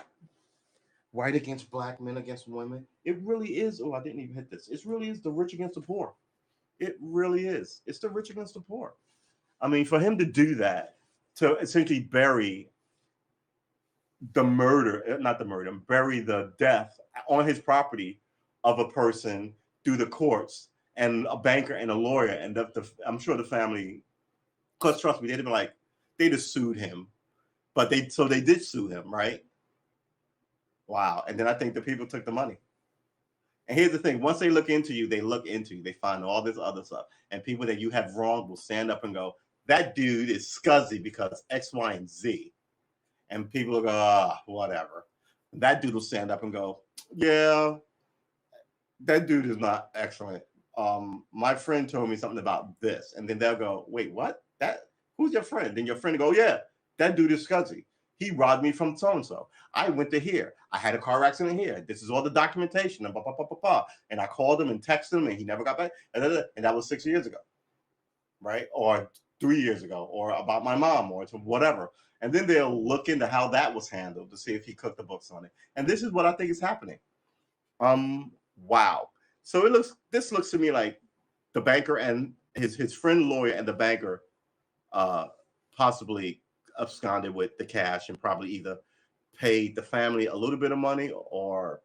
white against Black, men against women. It really is. Oh, I didn't even hit this. It really is the rich against the poor. It really is. It's the rich against the poor. I mean, for him to do that, to essentially bury the murder, not the murder, bury the death on his property of a person through the courts, and a banker and a lawyer, and I'm sure the family, because trust me, they'd been like, they just sued him, but they did sue him, right? Wow. And then I think the people took the money. And here's the thing: once they look into you, they find all this other stuff, and people that you have wronged will stand up and go, "That dude is scuzzy because X, Y, and Z," and people will go, whatever. That dude will stand up and go, "Yeah, that dude is not excellent. My friend told me something about this," and then they'll go, "Wait, what? Who's your friend?" Then your friend will go, "Yeah, that dude is scuzzy. He robbed me from so and so. I went to here. I had a car accident here. This is all the documentation." And blah, blah, blah, blah, blah. And I called him and texted him, and he never got back. And that was 6 years ago, right? Or 3 years ago, or about my mom, or to whatever. And then they'll look into how that was handled to see if he cooked the books on it. And this is what I think is happening. Wow. So this looks to me like the banker and his friend lawyer and the banker possibly absconded with the cash and probably either paid the family a little bit of money or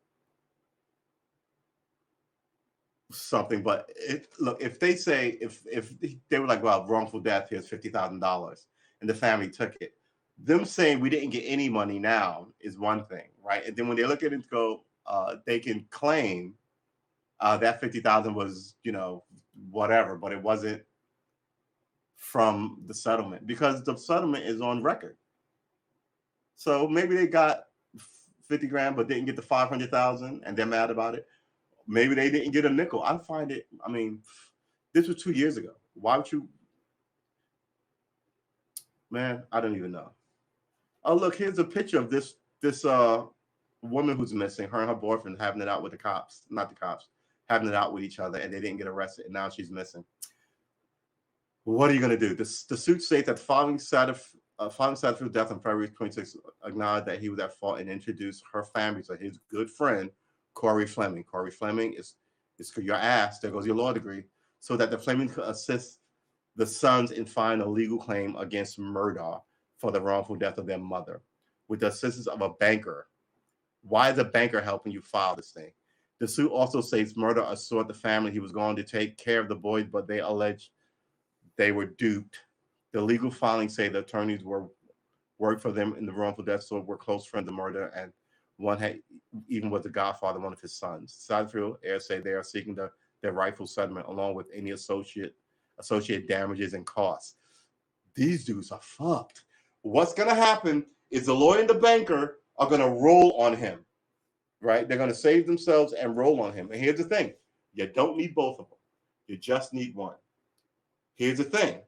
something. But look, if they say if they were like, well, wrongful death, here's $50,000, and the family took it, them saying we didn't get any money now is one thing, right? And then when they look at it and go, they can claim that 50,000 was, whatever, but it wasn't from the settlement because the settlement is on record. So maybe they got 50 grand, but didn't get the 500,000 and they're mad about it. Maybe they didn't get a nickel. I mean, this was 2 years ago. Why would you, man, I don't even know. Oh, look, here's a picture of this woman who's missing. Her and her boyfriend having it out with the cops, not the cops, having it out with each other, and they didn't get arrested, and now she's missing. What are you going to do? The suit states that following Satterfield's death on February 26, acknowledged that he was at fault and introduced her family to his good friend, Corey Fleming. Corey Fleming is your ass. There goes your law degree. So that the Fleming could assist the sons in filing a legal claim against Murdaugh for the wrongful death of their mother with the assistance of a banker. Why is a banker helping you file this thing? The suit also states Murdaugh assured the family he was going to take care of the boys, but they allege they were duped. The legal filings say the attorneys worked for them in the wrongful death, so were close friends of Murdaugh, and one had even was the godfather of one of his sons. Satterfield heirs say they are seeking their rightful settlement along with any associated damages and costs. These dudes are fucked. What's gonna happen is the lawyer and the banker are gonna roll on him, right? They're gonna save themselves and roll on him. And here's the thing: you don't need both of them. You just need one. Here's the thing.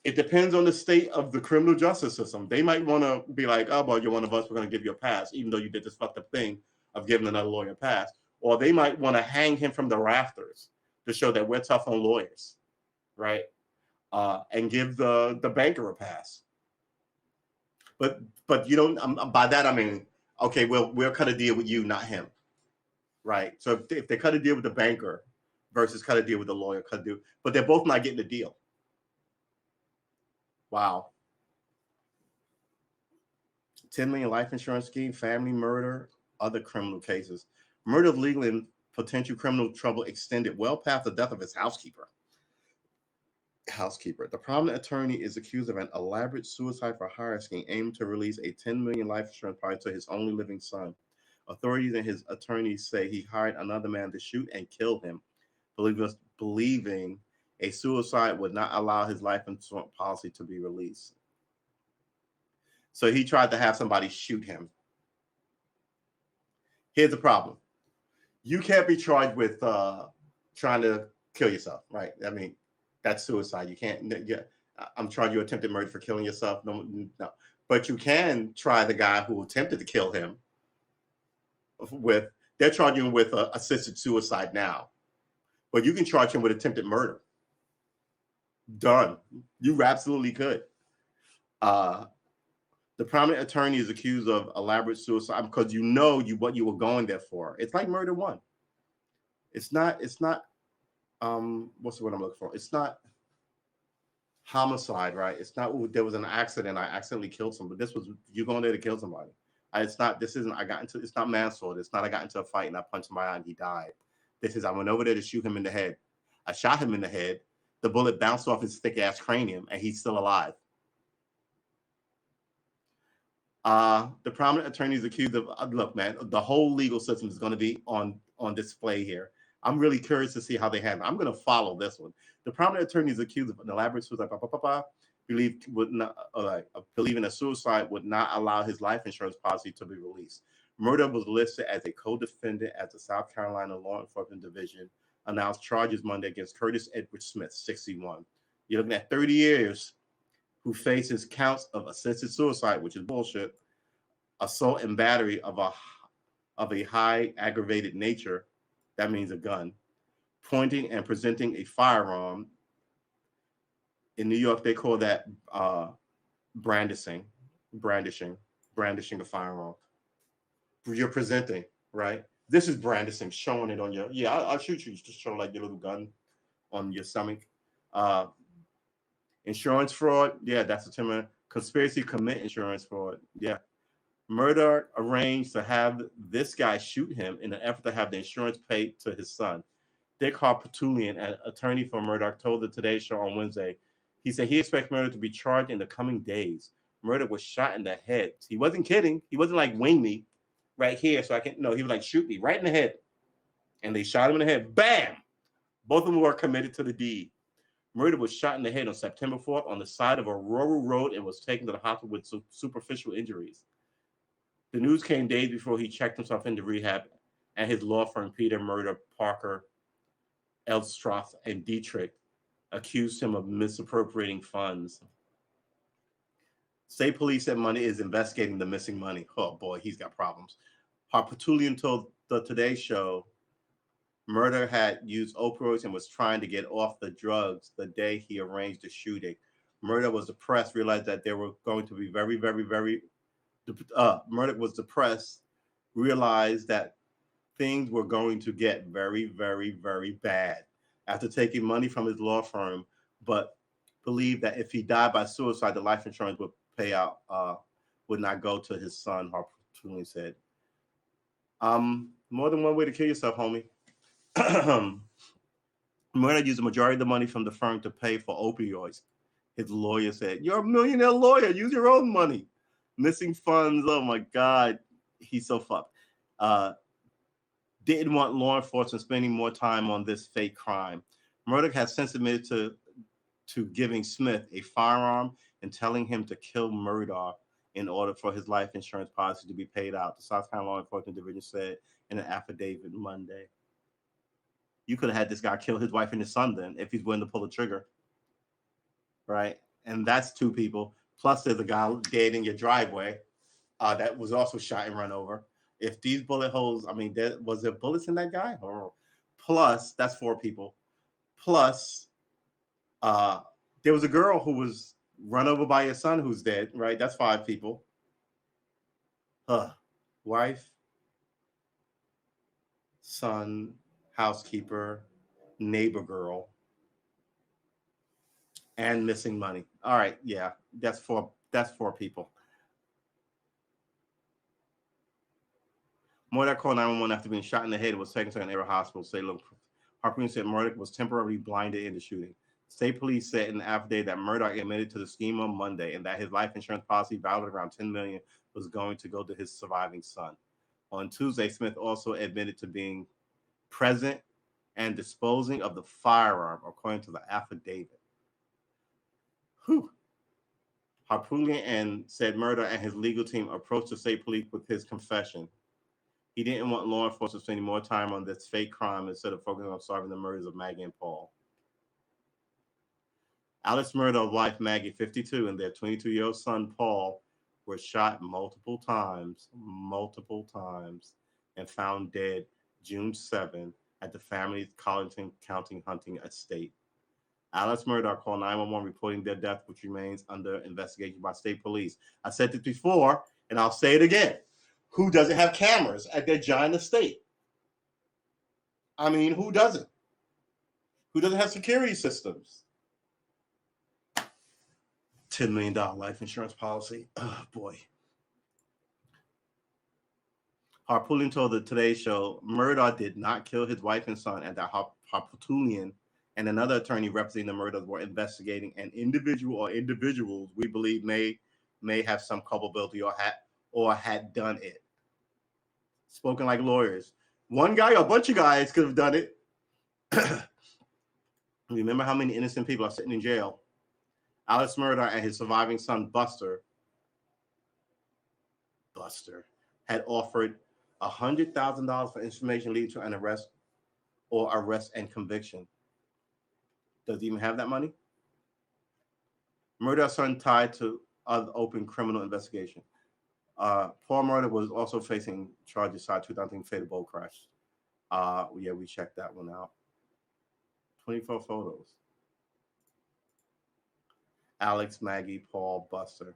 It depends on the state of the criminal justice system. They might want to be like, oh, well, you're one of us. We're going to give you a pass, even though you did this fucked up thing of giving another lawyer a pass. Or they might want to hang him from the rafters to show that we're tough on lawyers, right? And give the banker a pass. But you don't. By that I mean, okay, we'll cut a deal with you, not him, right? So if they cut a deal with the banker versus cut a deal with the lawyer, cut a deal, but they're both not getting the deal. Wow. 10 million life insurance scheme, family murder, other criminal cases. Murder of legal and potential criminal trouble extended well past the death of his housekeeper. The prominent attorney is accused of an elaborate suicide for hire scheme aimed to release a 10 million life insurance policy to his only living son. Authorities and his attorneys say he hired another man to shoot and kill him, believing a suicide would not allow his life insurance policy to be released. So he tried to have somebody shoot him. Here's the problem. You can't be charged with trying to kill yourself, right? I mean, that's suicide. You can't. I'm charging you attempted murder for killing yourself. No. But you can try the guy who attempted to kill him with. They're charging him with assisted suicide now, but you can charge him with attempted murder. Done. You absolutely could. The prominent attorney is accused of elaborate suicide because you know what you were going there for. It's like murder one. It's not. What's the word I'm looking for? It's not homicide, right? It's not. There was an accident. I accidentally killed somebody. This was you going there to kill somebody. It's not. This isn't. It's not manslaughter. It's not. I got into a fight and I punched my eye and he died. This is. I went over there to shoot him in the head. I shot him in the head. The bullet bounced off his thick ass cranium and he's still alive. The prominent attorney is accused of. Look, man, the whole legal system is going to be on display here. I'm really curious to see how they handle it. I'm going to follow this one. The prominent attorney is accused of an elaborate suicide. Believing a suicide would not allow his life insurance policy to be released. Murdaugh was listed as a co-defendant at the South Carolina Law Enforcement Division. Announced charges Monday against Curtis Edward Smith, 61. You're looking at 30 years, who faces counts of assisted suicide, which is bullshit, assault and battery of a high aggravated nature. That means a gun. Pointing and presenting a firearm. In New York, they call that brandishing a firearm. You're presenting, right? This is brandishing, showing it on your. Yeah, I'll shoot you. Just show like your little gun on your stomach. Insurance fraud. Yeah, that's a term. Conspiracy to commit insurance fraud. Yeah. Murdaugh arranged to have this guy shoot him in an effort to have the insurance paid to his son. Dick Harpootlian, an attorney for Murdaugh, told the Today Show on Wednesday, he said he expects Murdaugh to be charged in the coming days. Murdaugh was shot in the head. He wasn't kidding. He wasn't like, wing me right here so I can. No, he was like, shoot me right in the head. And they shot him in the head. Bam! Both of them were committed to the deed. Murdaugh was shot in the head on September 4th on the side of a rural road and was taken to the hospital with superficial injuries. The news came days before he checked himself into rehab, and his law firm, Peter Murdaugh, Parker, Eldstroth, and Dietrich, accused him of misappropriating funds. State police said Monday is investigating the missing money. Oh boy, he's got problems. Harpootlian told the Today Show Murder had used opioids and was trying to get off the drugs the day he arranged the shooting. Murder was depressed, realized that they were going to be very. Murdoch was depressed, realized that things were going to get very bad after taking money from his law firm, but believed that if he died by suicide, the life insurance would pay out, would not go to his son, Harpootlian said. More than one way to kill yourself, homie. Murdoch used the majority of the money from the firm to pay for opioids. His lawyer said, "You're a millionaire lawyer. Use your own money." Missing funds. Oh my God. He's so fucked. Didn't want law enforcement spending more time on this fake crime. Murdoch has since admitted to giving Smith a firearm and telling him to kill Murdoch in order for his life insurance policy to be paid out. The South Carolina Law Enforcement Division said in an affidavit Monday. You could have had this guy kill his wife and his son then if he's willing to pull the trigger. Right? And that's two people. Plus, there's a guy dead in your driveway that was also shot and run over. If these bullet holes, I mean, was there bullets in that guy? Plus, that's four people. Plus, there was a girl who was run over by your son who's dead, right? That's five people. Wife, son, housekeeper, neighbor girl, and missing money. All right, yeah, that's four people. Murdoch called 911 after being shot in the head and was taken to an area hospital. Harpootlian said Murdoch was temporarily blinded in the shooting. State police said in the affidavit that Murdoch admitted to the scheme on Monday and that his life insurance policy, valued around $10 million, was going to go to his surviving son. On Tuesday, Smith also admitted to being present and disposing of the firearm, according to the affidavit. Harpootlian and said Murdoch and his legal team approached the state police with his confession. He didn't want law enforcement spending more time on this fake crime instead of focusing on solving the murders of Maggie and Paul. Alex Murdaugh's wife, Maggie, 52, and their 22-year-old son, Paul, were shot multiple times, and found dead June 7 at the family's Colleton County hunting estate. Alex Murdaugh called 911 reporting their death, which remains under investigation by state police. I said this before, and I'll say it again. Who doesn't have cameras at their giant estate? I mean, who doesn't? Who doesn't have security systems? $10 million life insurance policy. Oh, boy. Harpootlian told the Today Show Murdaugh did not kill his wife and son, and that Harpootlian and another attorney representing the Murdaughs were investigating an individual or individuals we believe may have some culpability or had done it. Spoken like lawyers. One guy or a bunch of guys could have done it. Remember how many innocent people are sitting in jail? Alex Murdaugh and his surviving son, Buster, had offered $100,000 for information leading to an arrest and conviction. Does he even have that money? Murdaugh's son tied to other open criminal investigation. Paul Murdaugh was also facing charges tied to 2000 fatal boat crash. Yeah, we checked that one out. 24 photos. Alex, Maggie, Paul, Buster.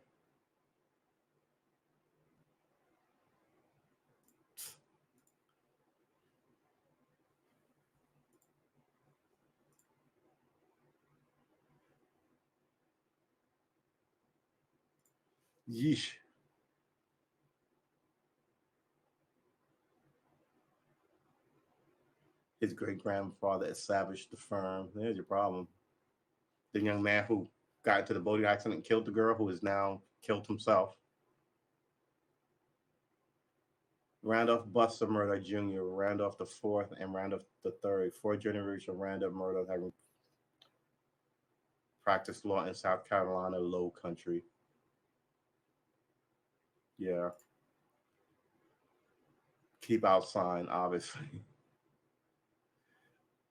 Yeesh. His great-grandfather established the firm. There's your problem. The young man who got into the boating accident and killed the girl, who is now killed himself. Randolph Buster Murdaugh Jr., Randolph the Fourth, and Randolph the Third, fourth generation Randolph Murdaugh, having practiced law in South Carolina Low Country. Yeah. Keep out sign, obviously.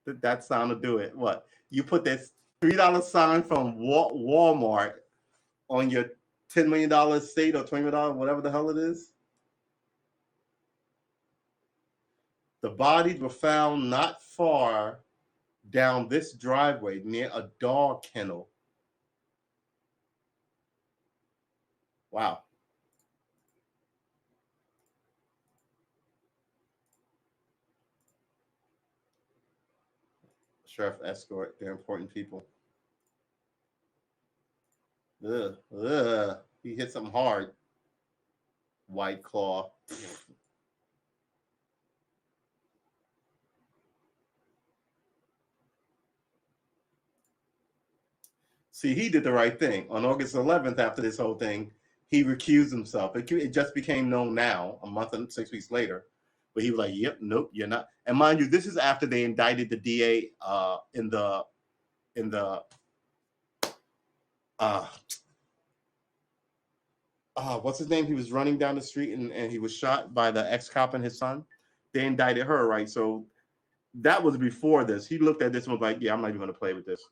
That sound to do it. What? You put this $3 sign from Walmart on your $10 million estate or $20 million, whatever the hell it is. The bodies were found not far down this driveway near a dog kennel. Wow. Sheriff escort, they're important people. Ugh, ugh. He hit something hard. White Claw. See, he did the right thing. On August 11th, after this whole thing, he recused himself. It just became known now, a month and 6 weeks later. But he was like, "Yep, nope, you're not." And mind you, this is after they indicted the DA in the what's his name? He was running down the street and he was shot by the ex-cop and his son. They indicted her, right? So that was before this. He looked at this and was like, "Yeah, I'm not even going to play with this."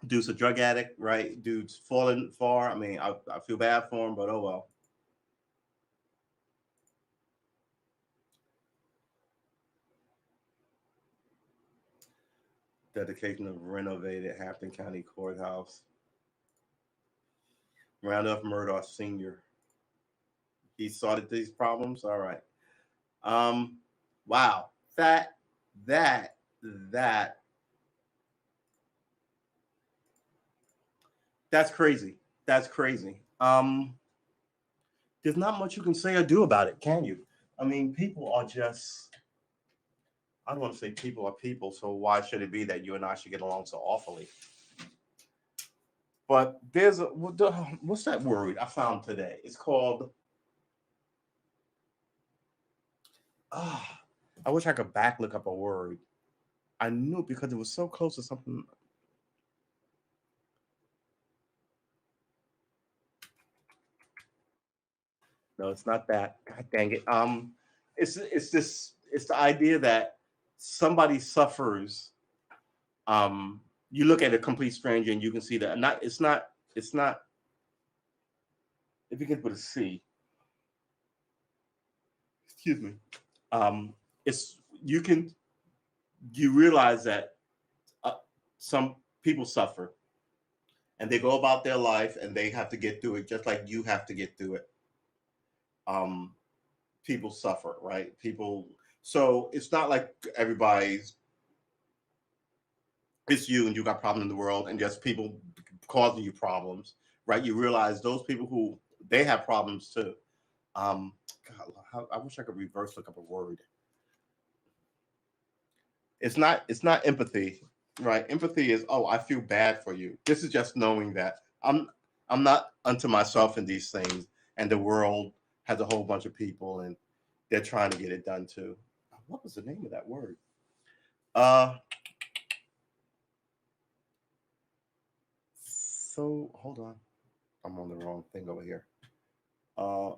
Dude's a drug addict, right? Dude's fallen far. I mean, I feel bad for him, but oh well. Dedication of renovated Hampton County Courthouse. Randolph Murdoch Sr. He sorted these problems. All right. Wow. That. That's crazy. That's crazy. There's not much you can say or do about it, can you? I mean, people are just. I don't want to say people are people, so why should it be that you and I should get along so awfully? But there's what's that word I found today? It's called. I wish I could back look up a word. I knew it because it was so close to something. No, it's not that. God dang it. It's the idea that somebody suffers. You look at a complete stranger and you can see that. It's not. If you can put a C. Excuse me. It's you realize that some people suffer and they go about their life and they have to get through it just like you have to get through it. People suffer, right? So it's not like everybody's it's you and you got problems in the world and just people causing you problems, right? You realize those people who they have problems too. God, I wish I could reverse look up a word. It's not empathy, right? Empathy is, oh, I feel bad for you. This is just knowing that I'm not unto myself in these things, and the world has a whole bunch of people and they're trying to get it done too. What was the name of that word? So hold on. I'm on the wrong thing over here. I'm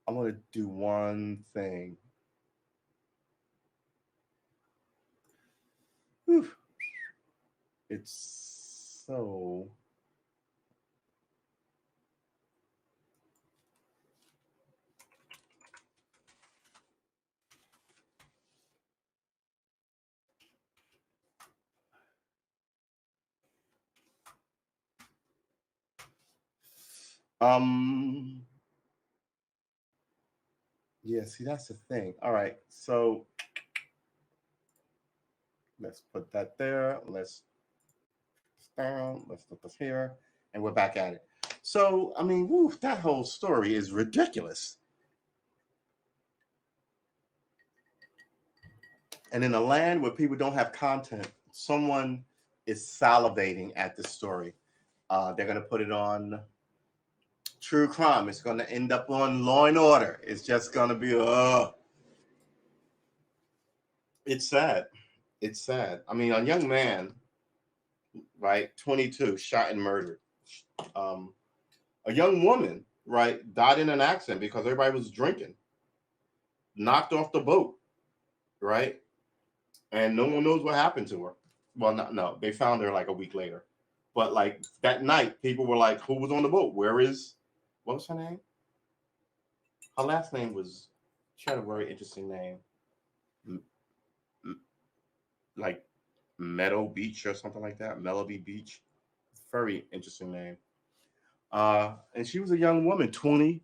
gonna do one thing. Whew. It's so um yeah, see that's the thing. All right, so let's put that there. Let's down. Let's put this here, and we're back at it. So I mean, woo, that whole story is ridiculous. And in a land where people don't have content, someone is salivating at this story. They're going to put it on true crime. It's going to end up on Law and Order. It's just going to be, it's sad. It's sad. I mean, a young man, right, 22, shot and murdered. A young woman, right, died in an accident because everybody was drinking, knocked off the boat, right? And no one knows what happened to her. Well, no, they found her like a week later. But like that night, people were like, "Who was on the boat? Where is? What was her name? Her last name was. She had a very interesting name, M- m- like Meadow Beach or something like that. Melody Beach. Very interesting name. And she was a young woman, 20.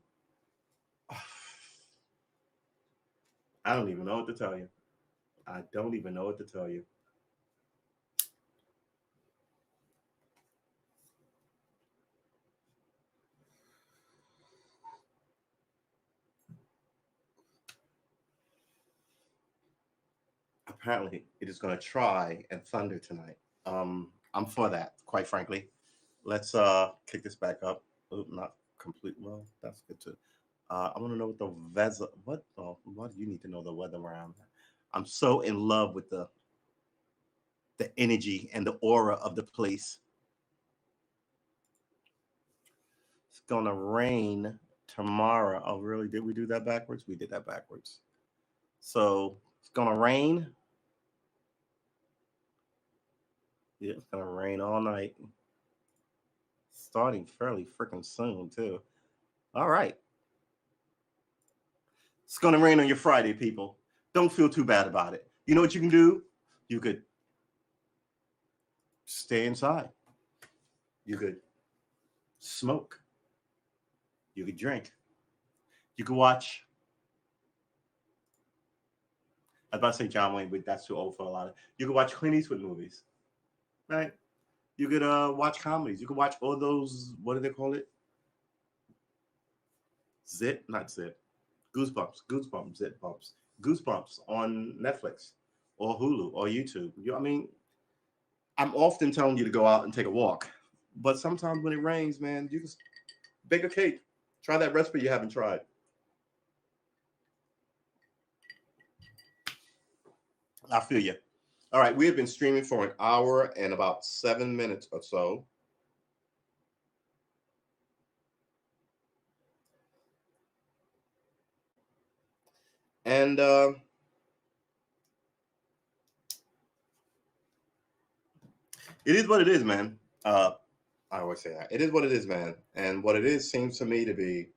I don't even know what to tell you. I don't even know what to tell you. Apparently, it is going to try and thunder tonight. I'm for that, quite frankly. Let's kick this back up. Oh, not complete. Well, that's good too. I want to know what the weather. What? Oh, what do you need to know the weather around? I'm so in love with the energy and the aura of the place. It's gonna rain tomorrow. Oh, really? Did we do that backwards? We did that backwards. So it's gonna rain. Yeah, it's gonna rain all night, starting fairly freaking soon too. All right, it's gonna rain on your Friday, people. Don't feel too bad about it. You know what you can do? You could stay inside. You could smoke. You could drink. You could watch. I was about to say John Wayne, but that's too old for a lot of. You could watch Clint Eastwood movies, right? You could watch comedies. You could watch all those. What do they call it? Zit, not Zit. Goosebumps, Zit bumps, Goosebumps on Netflix or Hulu or YouTube. I mean, I'm often telling you to go out and take a walk, but sometimes when it rains, man, you can bake a cake. Try that recipe you haven't tried. I feel you. All right, we have been streaming for an hour and about 7 minutes or so. And it is what it is, man. I always say that. It is what it is, man. And what it is seems to me to be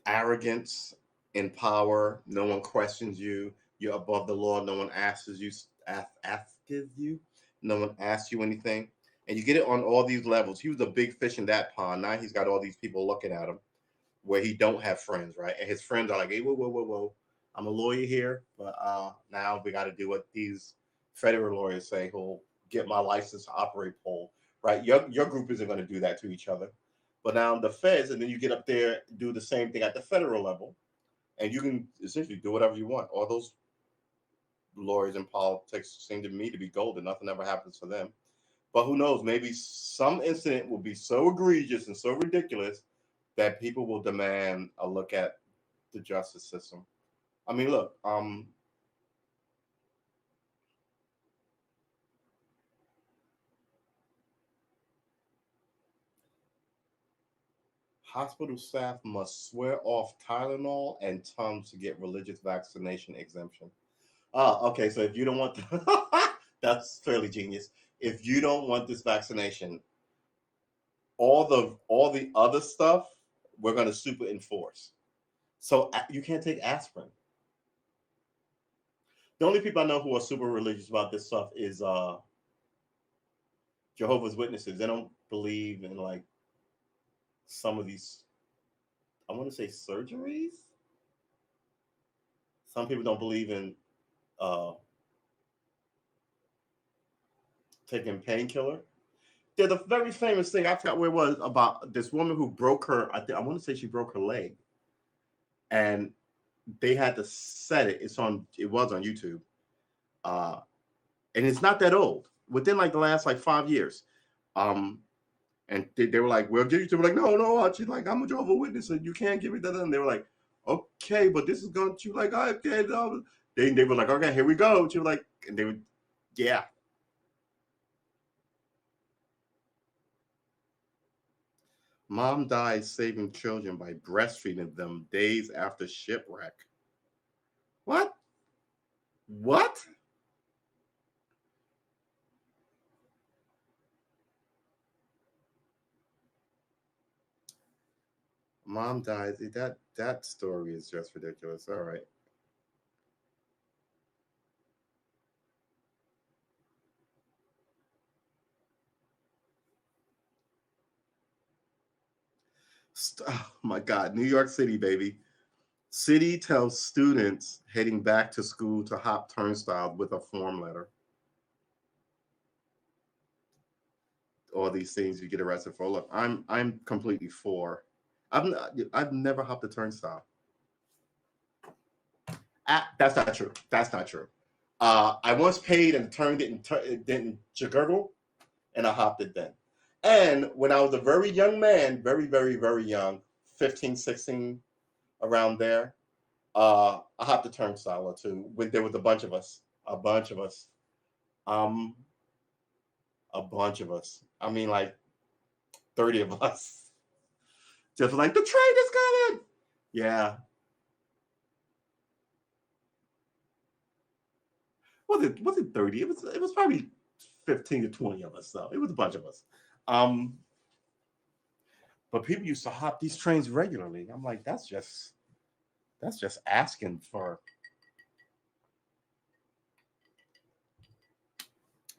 arrogance in power. No one questions you. You're above the law. No one asks you. No one asks you anything. And you get it on all these levels. He was a big fish in that pond. Now he's got all these people looking at him where he don't have friends, right? And his friends are like, hey, whoa, whoa, whoa, whoa. I'm a lawyer here, but now we got to do what these federal lawyers say who'll get my license to operate pole, right? Your group isn't going to do that to each other. But now the feds, and then you get up there, do the same thing at the federal level, and you can essentially do whatever you want. All those lawyers in politics seem to me to be golden. Nothing ever happens to them. But who knows? Maybe some incident will be so egregious and so ridiculous that people will demand a look at the justice system. I mean, look, hospital staff must swear off Tylenol and Tums to get religious vaccination exemption. Okay. So if you don't want, that's fairly genius. If you don't want this vaccination, all the other stuff we're going to super enforce. So you can't take aspirin. The only people I know who are super religious about this stuff is Jehovah's Witnesses. They don't believe in like some of these. I want to say surgeries. Some people don't believe in uh, taking painkiller. There's a very famous thing. I forgot where it was about this woman who broke her. I want to say she broke her leg, and they had to set it. It's on. It was on YouTube, uh, and it's not that old. Within like the last like 5 years, um, and they were like, "We'll give you to." We're like, "No, no." She's like, "I'm a Jehovah's Witness, and you can't give me that." And they were like, "Okay, but this is going to like, okay." No. They were like, "Okay, here we go." She was like, and they would, yeah. Mom died saving children by breastfeeding them days after shipwreck. What? What? Mom died. That story is just ridiculous. All right. Oh my God, New York City, baby. City tells students heading back to school to hop turnstiles with a form letter. All these things you get arrested for. Look, I'm completely for. I've never hopped a turnstile. That's not true. That's not true. I once paid and turned it and it didn't jiggle, and I hopped it then. And when I was a very young man, very, very, very young, 15, 16, around there, I hopped a turnstile or two when there was a bunch of us, um, a bunch of us. I mean, like 30 of us, just like the train is coming. Yeah, was it 30? It was probably 15 to 20 of us. So it was a bunch of us. Um, but people used to hop these trains regularly. I'm like, that's just asking for.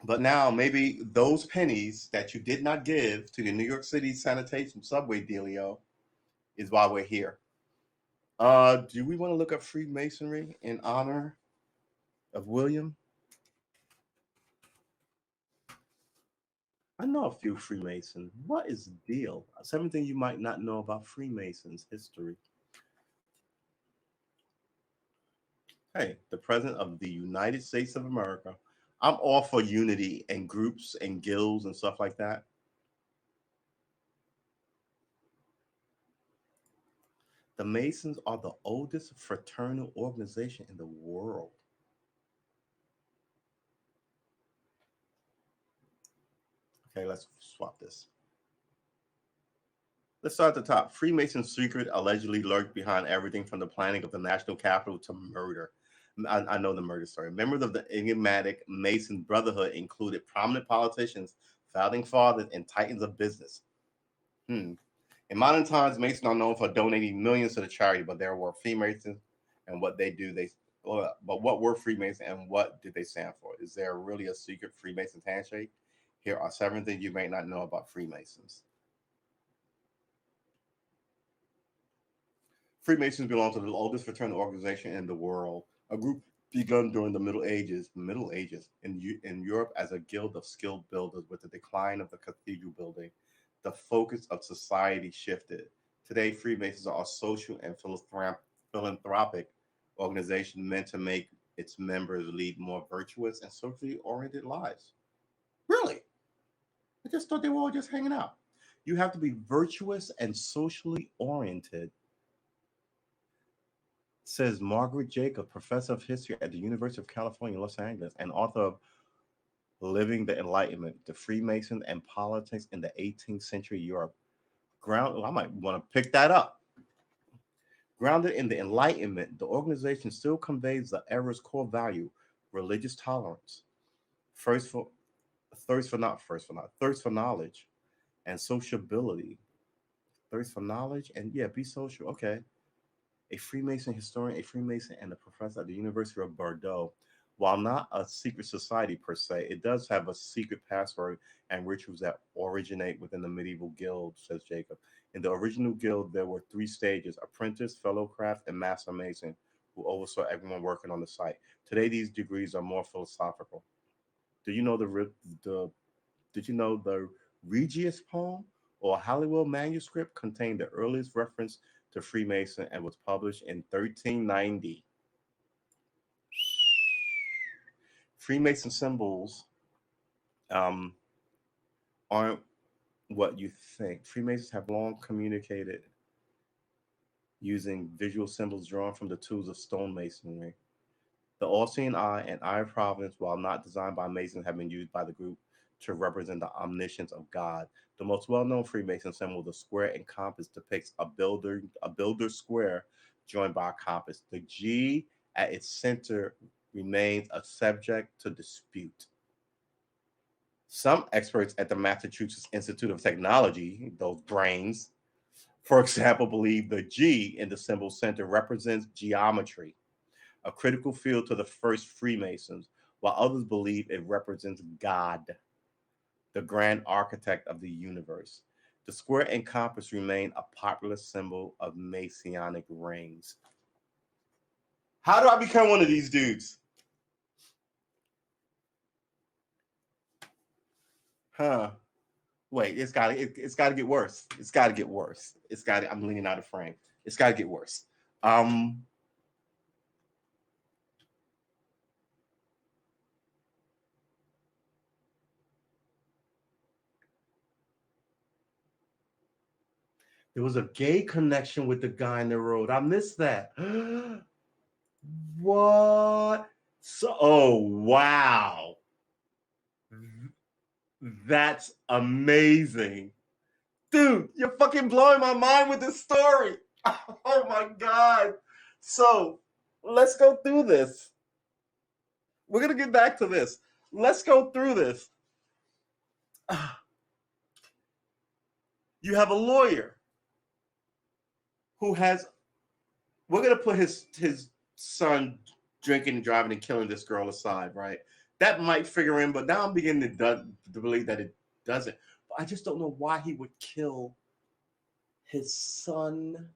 But now maybe those pennies that you did not give to the New York City sanitation subway dealio is why we're here. Do we want to look up Freemasonry in honor of William? I know a few Freemasons. What is the deal? Seven things you might not know about Freemasons history. Hey, the President of the United States of America. I'm all for unity and groups and guilds and stuff like that. The Masons are the oldest fraternal organization in the world. Okay, let's swap this. Let's start at the top. Freemason's secret allegedly lurked behind everything from the planning of the national capital to murder. I know the murder story. Members of the enigmatic Mason Brotherhood included prominent politicians, founding fathers, and titans of business. Hmm. In modern times, Masons are known for donating millions to the charity, but there were Freemasons and what they do. But what were Freemasons and what did they stand for? Is there really a secret Freemasons handshake? Here are seven things you may not know about Freemasons. Freemasons belong to the oldest fraternal organization in the world, a group begun during the Middle Ages in Europe as a guild of skilled builders. With the decline of the cathedral building, the focus of society shifted. Today, Freemasons are a social and philanthropic organization meant to make its members lead more virtuous and socially oriented lives. Really? I just thought they were all just hanging out. You have to be virtuous and socially oriented, says Margaret Jacob, professor of history at the University of California, Los Angeles, and author of Living the Enlightenment, the Freemasons and Politics in the 18th Century Europe. I might want to pick that up. Grounded in the Enlightenment, the organization still conveys the era's core value, religious tolerance, first for thirst for knowledge and sociability. Thirst for knowledge and yeah, be social. Okay. A Freemason historian, a Freemason, and a professor at the University of Bordeaux. While not a secret society per se, it does have a secret password and rituals that originate within the medieval guild, says Jacob. In the original guild, there were three stages: apprentice, fellowcraft, and master mason, who oversaw everyone working on the site. Today, these degrees are more philosophical. Do you know the Did you know the Regius poem or Halliwell manuscript contained the earliest reference to Freemason and was published in 1390? Freemason symbols um, aren't what you think. Freemasons have long communicated using visual symbols drawn from the tools of stonemasonry. The all-seeing eye and eye of providence, while not designed by Masons, have been used by the group to represent the omniscience of God. The most well-known Freemason symbol, the square and compass, depicts a builder square joined by a compass. The G at its center remains a subject to dispute. Some experts at the Massachusetts Institute of Technology, those brains, For example, believe the G in the symbol center represents geometry, a critical field to the first Freemasons, while others believe it represents God, the grand architect of the universe. The square and compass remain a popular symbol of Masonic rings. How do I become one of these dudes? Huh. Wait, it's gotta get worse. It's gotta get worse. I'm leaning out of frame. It's gotta get worse. There was a gay connection with the guy in the road. I missed that. What? So, oh wow. That's amazing. Dude, you're fucking blowing my mind with this story. Oh my God. So let's go through this. We're going to get back to this. Let's go through this. You have a lawyer who has, we're going to put his son drinking and driving and killing this girl aside, right? That might figure in, but now I'm beginning to believe that it doesn't. But I just don't know why he would kill his son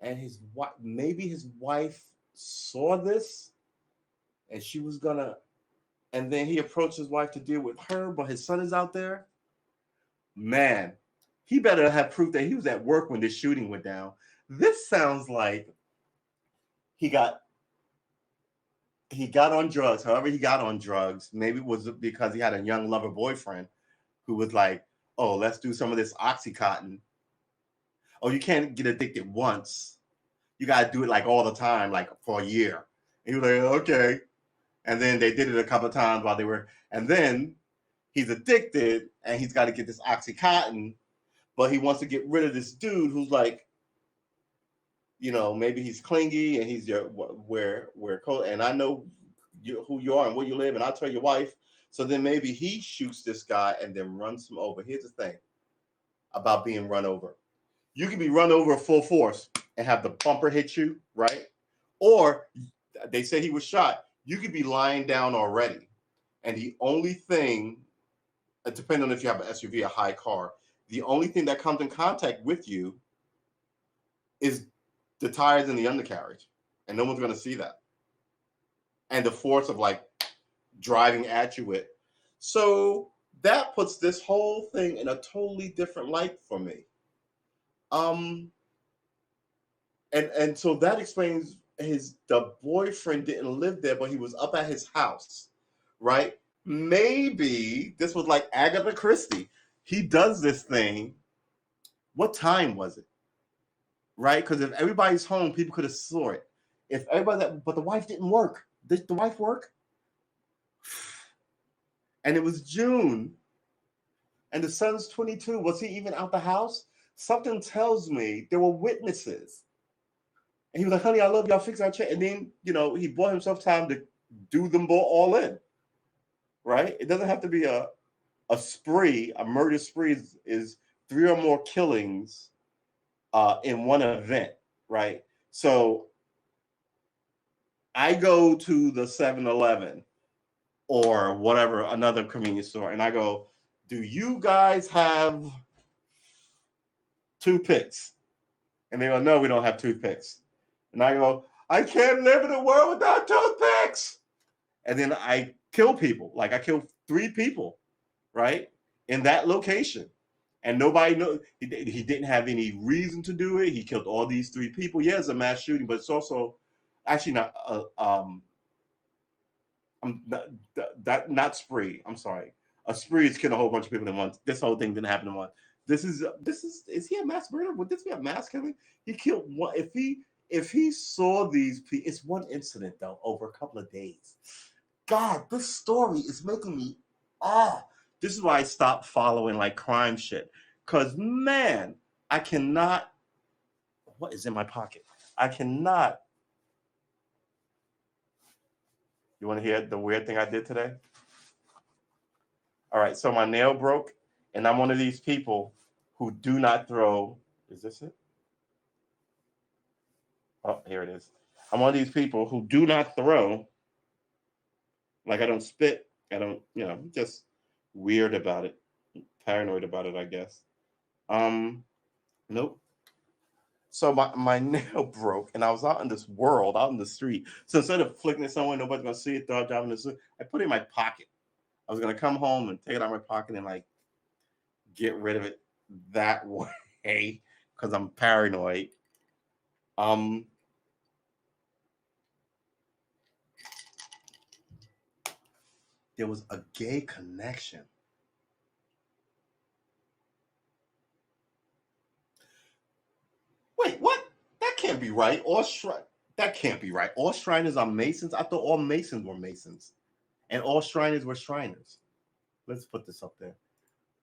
and his wife. Maybe his wife saw this and she was gonna, and then he approached his wife to deal with her, but his son is out there. Man, he better have proof that he was at work when this shooting went down. This sounds like he got on drugs. However he got on drugs, maybe it was because he had a young lover boyfriend who was like, oh, let's do some of this Oxycontin. Oh, you can't get addicted once. You got to do it like all the time, like for a year. And he was like, okay. And then they did it a couple of times while they were, and then he's addicted and he's got to get this Oxycontin, but he wants to get rid of this dude who's like, you know, maybe he's clingy and he's your and I know who you are and where you live, and I'll tell your wife. So then maybe he shoots this guy and then runs him over. Here's the thing about being run over. You can be run over full force and have the bumper hit you, right? Or they say he was shot. You could be lying down already. And the only thing, depending on if you have an SUV, a high car, the only thing that comes in contact with you is the tires and the undercarriage. And no one's going to see that. And the force of like driving at you with. So that puts this whole thing in a totally different light for me. And so that explains the boyfriend didn't live there, but he was up at his house, right? Maybe this was like Agatha Christie. He does this thing. What time was it? Right? Because if everybody's home, people could have saw it. If everybody, but the wife didn't work. Did the wife work? And it was June. And the son's 22. Was he even out the house? Something tells me there were witnesses. And he was like, honey, I love y'all, fix our check. And then, you know, he bought himself time to do them all in. Right? It doesn't have to be a spree. A murder spree is 3 or more killings in one event, right? So I go to the 7-Eleven or whatever, another convenience store, and I go, do you guys have toothpicks? And they go, no, we don't have toothpicks. And I go, I can't live in a world without toothpicks. And then I kill people. Like I killed 3 people, right? In that location. And nobody knows. He didn't have any reason to do it. He killed all these 3 people. Yeah, it's a mass shooting, but it's also actually not not spree. I'm sorry. A spree is killing a whole bunch of people in once. This whole thing didn't happen in one. This is he a mass murderer? Would this be a mass killing? He killed one. If he saw these people, it's one incident though over a couple of days. God, this story is making me this is why I stopped following like crime shit. Cause man, I cannot. What is in my pocket? I cannot. You want to hear the weird thing I did today? All right, so my nail broke, and I'm one of these people who do not throw. Is this it? Oh, here it is. I'm one of these people who do not throw. Like I don't spit. I don't, just weird about it. Paranoid about it, I guess. Um, nope. So my nail broke, and I was out in this world, out in the street. So instead of flicking it somewhere, nobody's gonna see it. Throw it driving the street. I put it in my pocket. I was gonna come home and take it out of my pocket and like get rid of it that way because I'm paranoid. Um, there was a gay connection. Wait, what? That can't be right. That can't be right. All Shriners are Masons. I thought all Masons were Masons, and all Shriners were Shriners. Let's put this up there.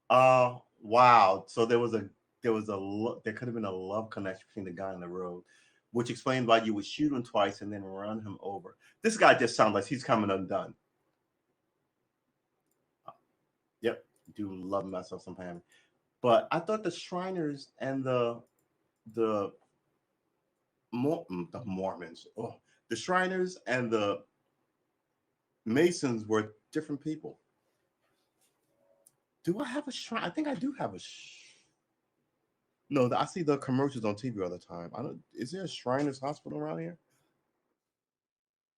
Wow. So there could have been a love connection between the guy on the road, which explains why you would shoot him twice and then run him over. This guy just sounds like he's coming undone. Yep, do love myself some Pam. But I thought the Shriners and the the Mormons, the Shriners and the Masons were different people. Do I have a shrine? I think I do have a. No, I see the commercials on TV all the time. I don't. Is there a Shriners Hospital around here?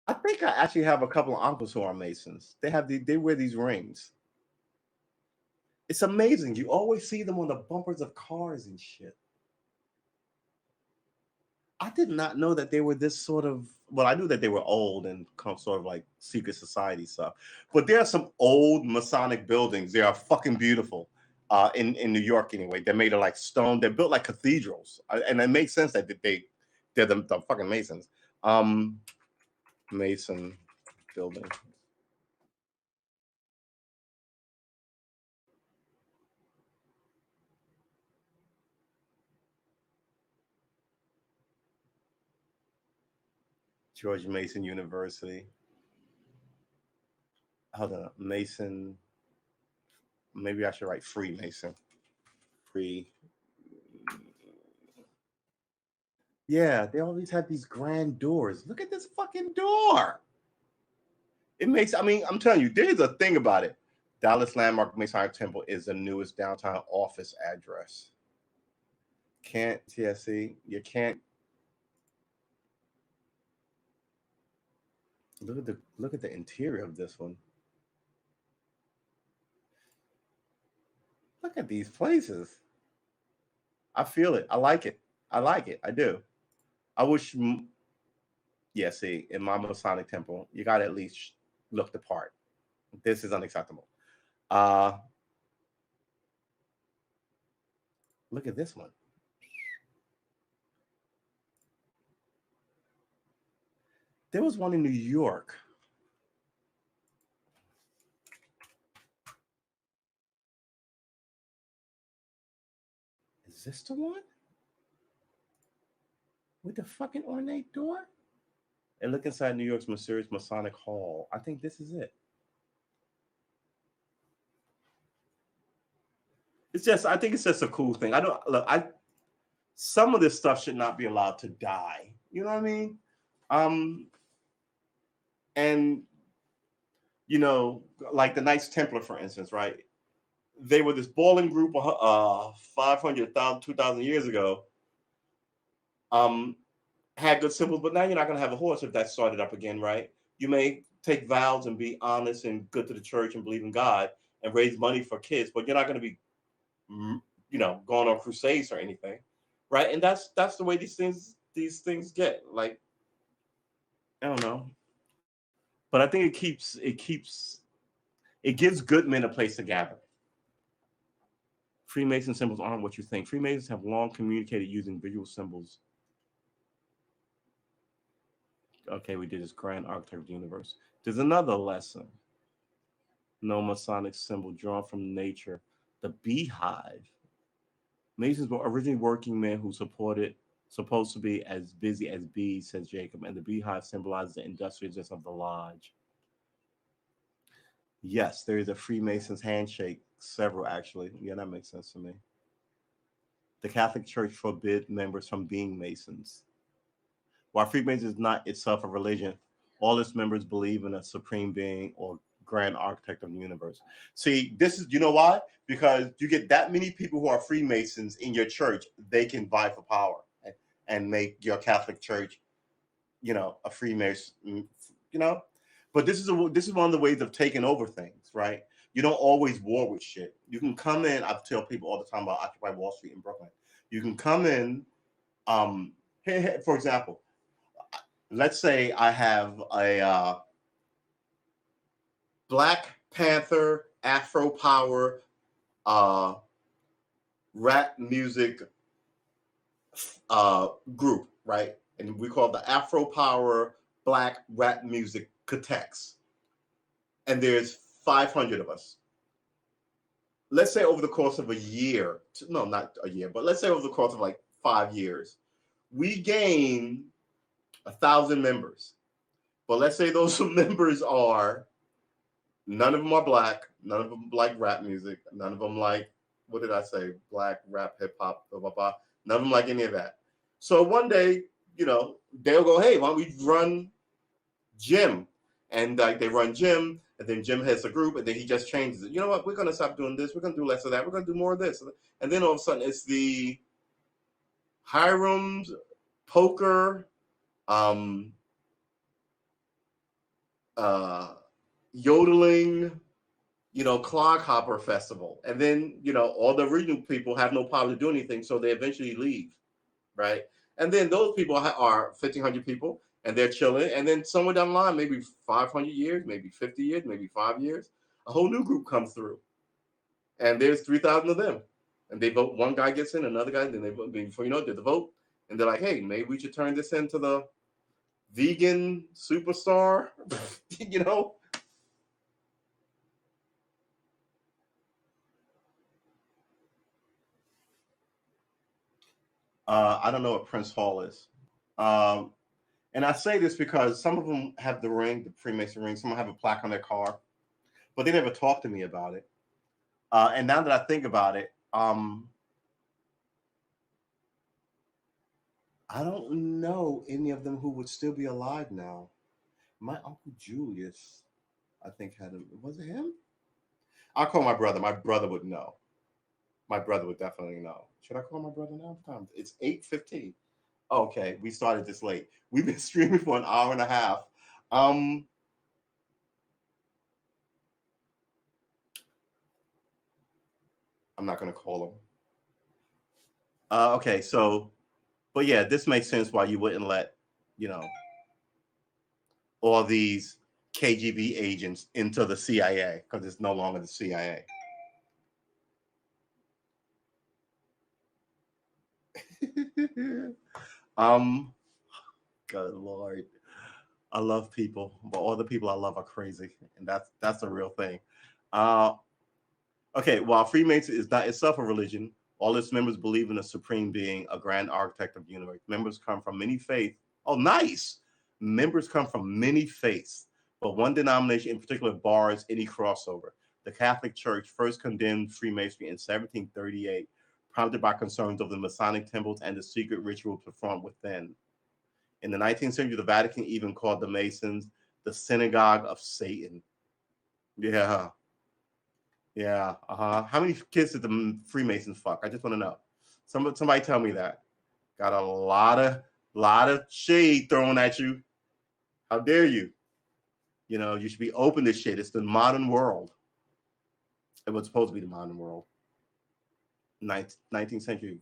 I think I actually have a couple of uncles who are Masons. They wear these rings. It's amazing. You always see them on the bumpers of cars and shit. I did not know that they were this sort of. Well, I knew that they were old and sort of like secret society stuff. But there are some old Masonic buildings. They are fucking beautiful. In New York, anyway, they're made of like stone. They're built like cathedrals, and it makes sense that they're the fucking Masons. Um, Mason building. George Mason University. Hold on, Mason. Maybe I should write Freemason. Free. Yeah, they always have these grand doors. Look at this fucking door. It makes. I mean, I'm telling you, there's a thing about it. Dallas Landmark Masonic Temple is the newest downtown office address. Can't TSC. You can't look at the interior of this one. Look at these places. I feel it. I like it. I like it. I do. I wish. Yeah, see, in my Masonic temple, you got to at least look the part. This is unacceptable. Uh, Look at this one. There was one in New York. Is this the one? With the fucking ornate door? And look inside New York's mysterious Masonic Hall. I think this is it. It's just, I think it's just a cool thing. I don't look. Some of this stuff should not be allowed to die. You know what I mean? Um, and like the Knights Templar, for instance, right? They were this balling group of 500,000, 2,000 years ago. Um, had good symbols, but now you're not going to have a horse if that started up again, right? You may take vows and be honest and good to the church and believe in God and raise money for kids, but you're not going to be, going on crusades or anything, right? And that's the way these things get. Like, I don't know, but I think it gives good men a place to gather. Freemason symbols aren't what you think. Freemasons have long communicated using visual symbols. Okay, we did this grand archetype of the universe. There's another lesson. No Masonic symbol drawn from nature. The beehive. Masons were originally working men who supposed to be as busy as bees, says Jacob, and the beehive symbolizes the industriousness of the lodge. Yes, there is a Freemasons handshake, several actually. Yeah, that makes sense to me. The Catholic Church forbid members from being Masons. While Freemasons is not itself a religion, all its members believe in a supreme being or grand architect of the universe. See, this is, you know why? Because you get that many people who are Freemasons in your church, they can vie for power and make your Catholic church, a Freemason, But this is one of the ways of taking over things, right? You don't always war with shit. You can come in. I tell people all the time about Occupy Wall Street in Brooklyn. You can come in. For example, let's say I have a Black Panther Afro Power rap music group, right? And we call it the Afro Power Black Rap Music Catex. And there's 500 of us. Let's say over the course of a year, no, not a year, but let's say over the course of like 5 years, we gain 1,000 members. But let's say those members are, none of them are Black, none of them like rap music, none of them like, what did I say? Black, rap, hip hop, blah, blah, blah. None of them like any of that. So one day, they'll go, hey, why don't we run Jim? And they run Jim, and then Jim has a group, and then he just changes it. You know what? We're going to stop doing this. We're going to do less of that. We're going to do more of this. And then all of a sudden, it's the Hiram's Poker, yodeling, cloghopper festival. And then, all the original people have no power to do anything, so they eventually leave, right? And then those people are 1,500 people, and they're chilling. And then somewhere down the line, maybe 500 years, maybe 50 years, maybe 5 years, a whole new group comes through. And there's 3,000 of them. And they vote, one guy gets in, another guy, then they vote, before you know it, they vote. And they're like, hey, maybe we should turn this into the vegan superstar, I don't know what Prince Hall is. And I say this because some of them have the ring, the Freemason ring. Some have a plaque on their car, but they never talked to me about it. And now that I think about it, I don't know any of them who would still be alive now. My Uncle Julius, I think, had him. Was it him? I'll call my brother. My brother would know. My brother would definitely know. Should I call my brother now? It's 8:15. Okay, we started this late. We've been streaming for an hour and a half. I'm not going to call him. Okay, so, but yeah, this makes sense why you wouldn't let, all these KGB agents into the CIA, because it's no longer the CIA. Good Lord. I love people, but all the people I love are crazy, and that's a real thing. Okay, while Freemason is not itself a religion, all its members believe in a supreme being, a grand architect of the universe. Members come from many faiths. Oh, nice. Members come from many faiths, but one denomination in particular bars any crossover. The Catholic Church first condemned Freemasonry in 1738, prompted by concerns over the Masonic temples and the secret rituals performed within. In the 19th century, the Vatican even called the Masons the synagogue of Satan. Yeah. Yeah. How many kids did the Freemasons fuck? I just want to know. Somebody tell me that. Got a lot of shade thrown at you. How dare you? You should be open to shit. It's the modern world. It was supposed to be the modern world. 19th century.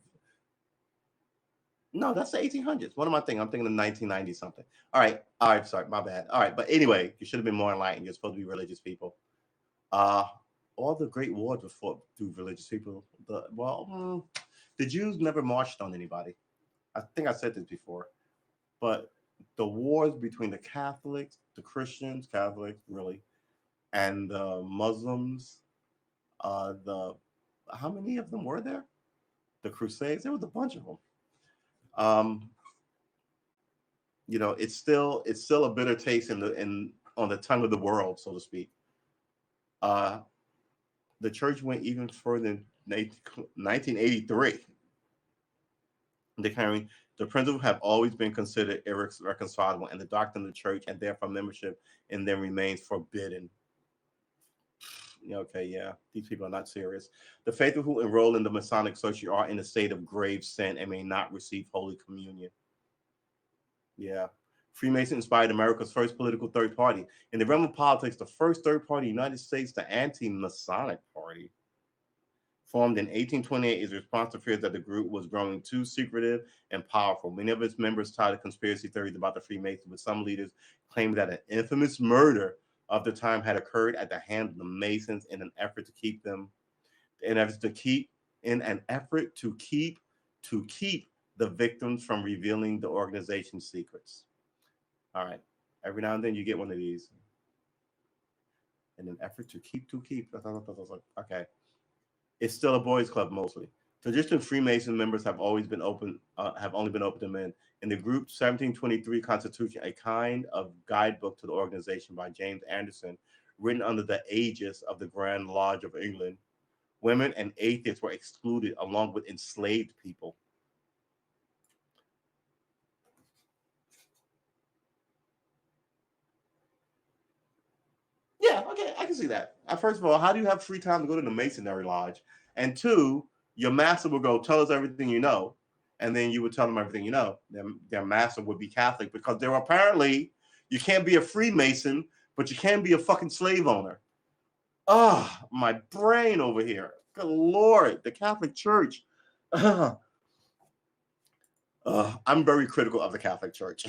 No, that's the 1800s. What am I thinking? I'm thinking the 1990s something. All right. Sorry, my bad. All right, but anyway, you should have been more enlightened. You're supposed to be religious people. All the great wars were fought through religious people. The Jews never marched on anybody. I think I said this before, but the wars between the Catholics, the Christians, Catholics, really, and the Muslims, how many of them were there? The Crusades. There was a bunch of them. It's still a bitter taste on the tongue of the world, so to speak. The church went even further in 1983. declaring the principles have always been considered irreconcilable, and the doctrine of the church, and therefore membership in them remains forbidden. Okay, yeah, these people are not serious. The faithful who enroll in the Masonic Society are in a state of grave sin and may not receive Holy Communion. Yeah. Freemason inspired America's first political third party. In the realm of politics, the first third party in the United States, the Anti-Masonic Party, formed in 1828, is response to fears that the group was growing too secretive and powerful. Many of its members touted conspiracy theories about the Freemasons, with some leaders claiming that an infamous murder of the time had occurred at the hand of the Masons in an effort to keep the victims from revealing the organization's secrets. All right. Every now and then you get one of these. In an effort to keep. Okay. It's still a boys' club mostly. Traditional Freemason members have always been open, have only been open to men. In the group's 1723 Constitution, a kind of guidebook to the organization by James Anderson, written under the aegis of the Grand Lodge of England, women and atheists were excluded along with enslaved people. Yeah, okay, I can see that. First of all, how do you have free time to go to the Masonry Lodge? And two, your master will go, tell us everything you know. And then you would tell them everything you know. Their master would be Catholic because they're apparently, you can't be a Freemason, but you can be a fucking slave owner. Oh, my brain over here. Good Lord, the Catholic Church. I'm very critical of the Catholic Church.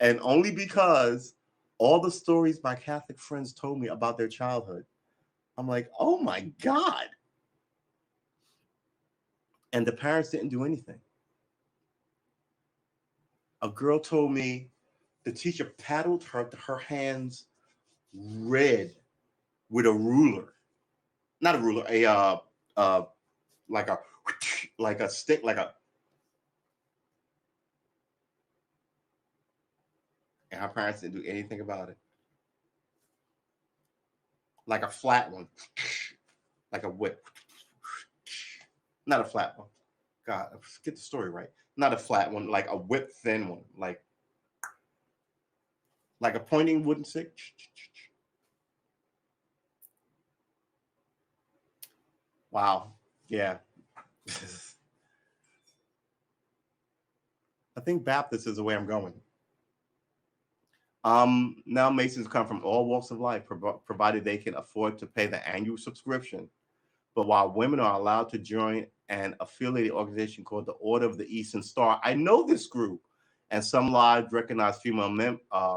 And only because all the stories my Catholic friends told me about their childhood, I'm like, oh my God. And the parents didn't do anything. A girl told me the teacher paddled her hands red with a ruler. Not a ruler, like a stick, and her parents didn't do anything about it. Like a flat one, like a whip. Not a flat one. God, get the story right. Not a flat one, like a whip thin one, like a pointing wooden stick. Wow. Yeah. I think Baptist is the way I'm going. Now Masons come from all walks of life, provided they can afford to pay the annual subscription. But while women are allowed to join an affiliated organization called the Order of the Eastern Star, I know this group, and some lodges recognize female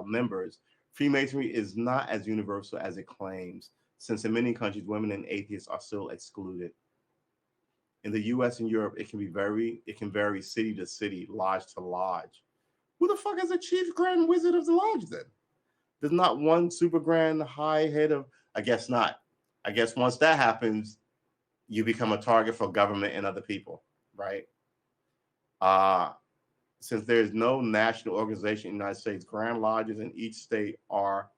members. Freemasonry is not as universal as it claims, since in many countries, women and atheists are still excluded. In the U.S. and Europe, it can vary city to city, lodge to lodge. Who the fuck is the chief grand wizard of the lodge then? There's not one super grand high head of. I guess not. I guess once that happens, you become a target for government and other people, right? Since there's no national organization in the United States, Grand Lodges in each state are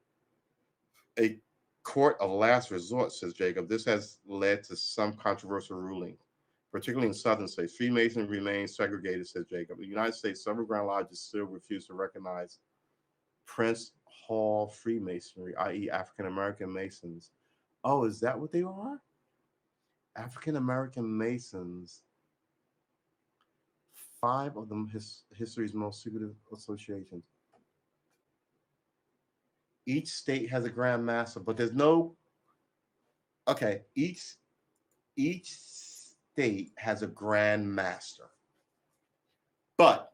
a court of last resort, says Jacob. This has led to some controversial rulings, particularly in southern states. Freemasonry remains segregated, says Jacob. In the United States, several Grand Lodges still refuse to recognize Prince Hall Freemasonry, i.e. African American Masons. Oh, is that what they are? African American Masons. 5 of them history's most secretive associations. Each state has a Grand Master, but there's no. Okay, each state has a Grand Master, but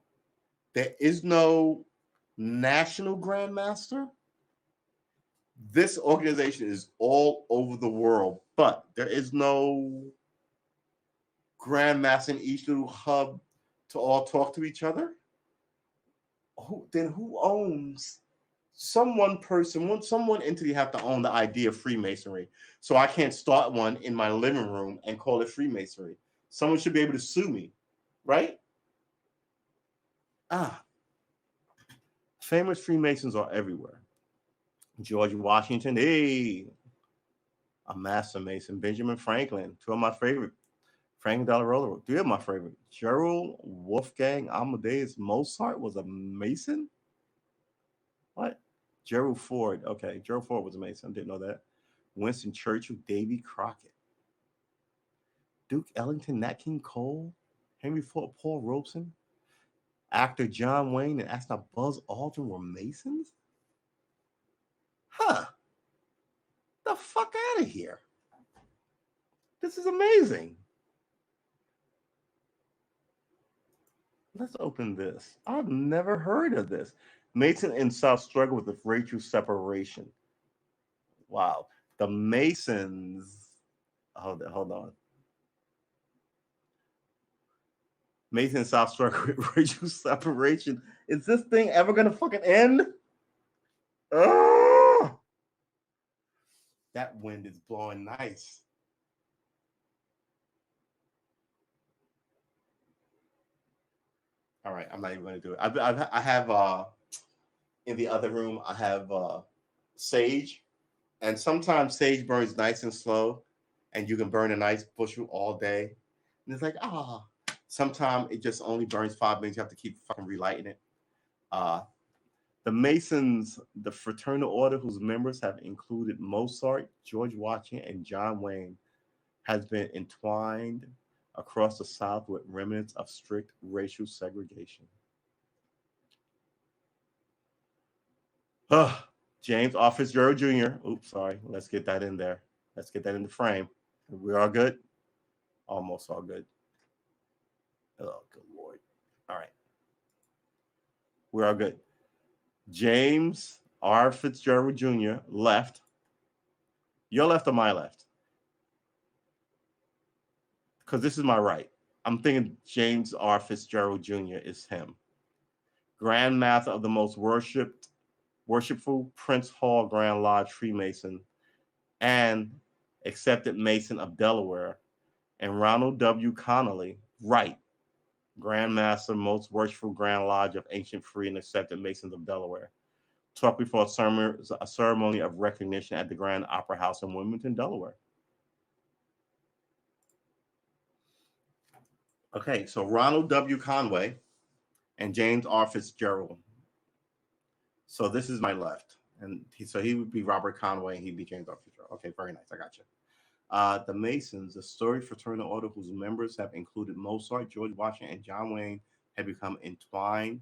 there is no national Grand Master. This organization is all over the world, but there is no Grand Master in each little hub to all talk to each other. Who owns? Some entity have to own the idea of Freemasonry. So I can't start one in my living room and call it Freemasonry. Someone should be able to sue me, right? Famous Freemasons are everywhere. George Washington, hey, a master Mason. Benjamin Franklin, 2 of my favorite Frank Delarosa, three of my favorite. Gerald Wolfgang Amadeus Mozart was a Mason? What? Gerald Ford. Okay, Gerald Ford was a Mason. Didn't know that. Winston Churchill, Davy Crockett, Duke Ellington, Nat King Cole, Henry Ford, Paul Robeson, actor John Wayne, and astronaut Buzz Aldrin were Masons? Huh. The fuck out of here. This is amazing. Let's open this. I've never heard of this. Mason and South struggle with racial separation. Wow. The Masons. Hold on. Mason and South struggle with racial separation. Is this thing ever gonna fucking end? Oh, that wind is blowing nice. All right, I'm not even gonna do it. I have in the other room. I have sage, and sometimes sage burns nice and slow, and you can burn a nice bushel all day. And it's like, ah. Sometimes it just only burns 5 minutes. You have to keep fucking relighting it. Uh, the Masons, the fraternal order whose members have included Mozart, George Washington, and John Wayne, has been entwined across the South with remnants of strict racial segregation. James R. Fitzgerald Jr. Oops, sorry. Let's get that in there. Let's get that in the frame. We're all good? Almost all good. Oh, good Lord. All right. We're all good. James R. Fitzgerald Jr. left. Your left or my left? Because this is my right. I'm thinking James R. Fitzgerald Jr. is him. Grand Master of the most worshipful Prince Hall Grand Lodge Freemason and accepted Mason of Delaware, and Ronald W. Connolly, right, Grand Master, most worshipful Grand Lodge of Ancient Free and Accepted Masons of Delaware, talked before a ceremony of recognition at the Grand Opera House in Wilmington, Delaware. Okay, so Ronald W. Conway and James R. Fitzgerald. So this is my left. And so he would be Robert Conway and he'd be James R. Fitzgerald. Okay, very nice. I got you. The Masons, a storied fraternal order whose members have included Mozart, George Washington, and John Wayne, have become entwined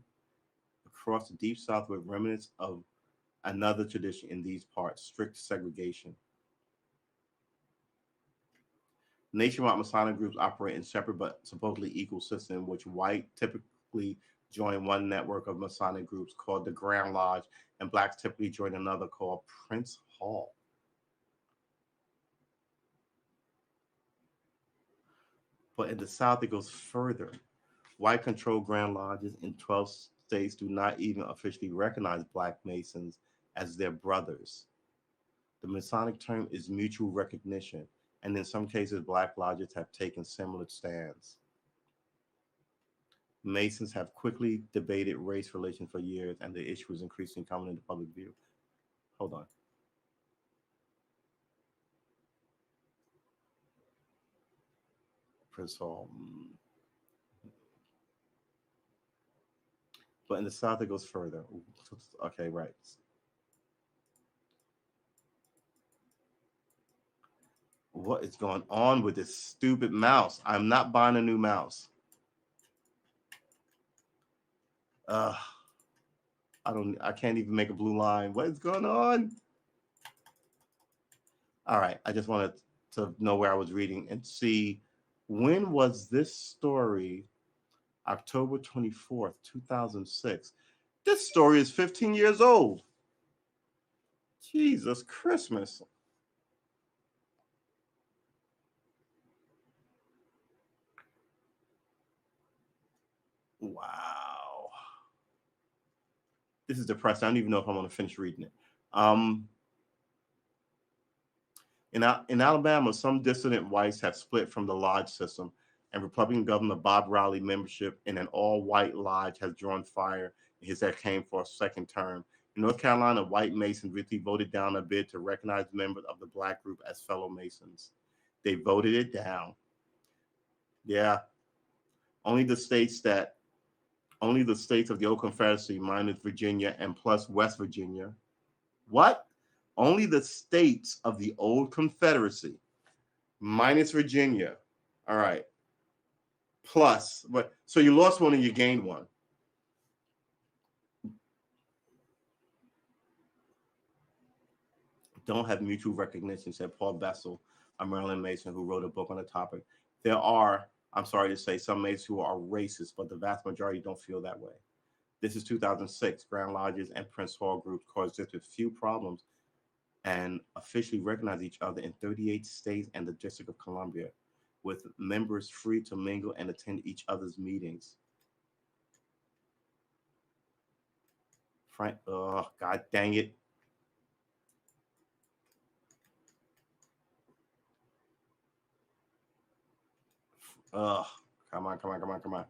across the Deep South with remnants of another tradition in these parts, strict segregation. Nationwide Masonic groups operate in separate but supposedly equal systems in which white typically join one network of Masonic groups called the Grand Lodge, and blacks typically join another called Prince Hall. But in the South, it goes further. White controlled Grand Lodges in 12 states do not even officially recognize Black Masons as their brothers. The Masonic term is mutual recognition, and in some cases, Black lodges have taken similar stands. Masons have quickly debated race relations for years, and the issue is increasingly common in the public view. Hold on. Prince Hall. But in the South, it goes further. Okay, right. What is going on with this stupid mouse? I'm not buying a new mouse. Uh, I can't even make a blue line. What is going on? All right, I just wanted to know where I was reading and see when was this story. October 24th, 2006. This story is 15 years old. Jesus Christmas. Wow. This is depressing. I don't even know if I'm going to finish reading it. In Alabama, some dissident whites have split from the lodge system, and Republican Governor Bob Riley membership in an all-white lodge has drawn fire in his campaign for a second term. In North Carolina, white Masons recently voted down a bid to recognize members of the Black group as fellow Masons. They voted it down. Yeah. Only the states that only the states of the old Confederacy minus Virginia and plus West Virginia. What? Only the states of the old Confederacy minus Virginia. All right. Plus, but so you lost one and you gained one. Don't have mutual recognition, said Paul Bessel, a Maryland Mason who wrote a book on the topic. There are, I'm sorry to say, some Masons who are racist, but the vast majority don't feel that way. This is 2006. Grand Lodges and Prince Hall groups coexist with few problems and officially recognize each other in 38 states and the District of Columbia, with members free to mingle and attend each other's meetings. Frank, oh, God dang it. Ugh, come on, come on, come on, come on.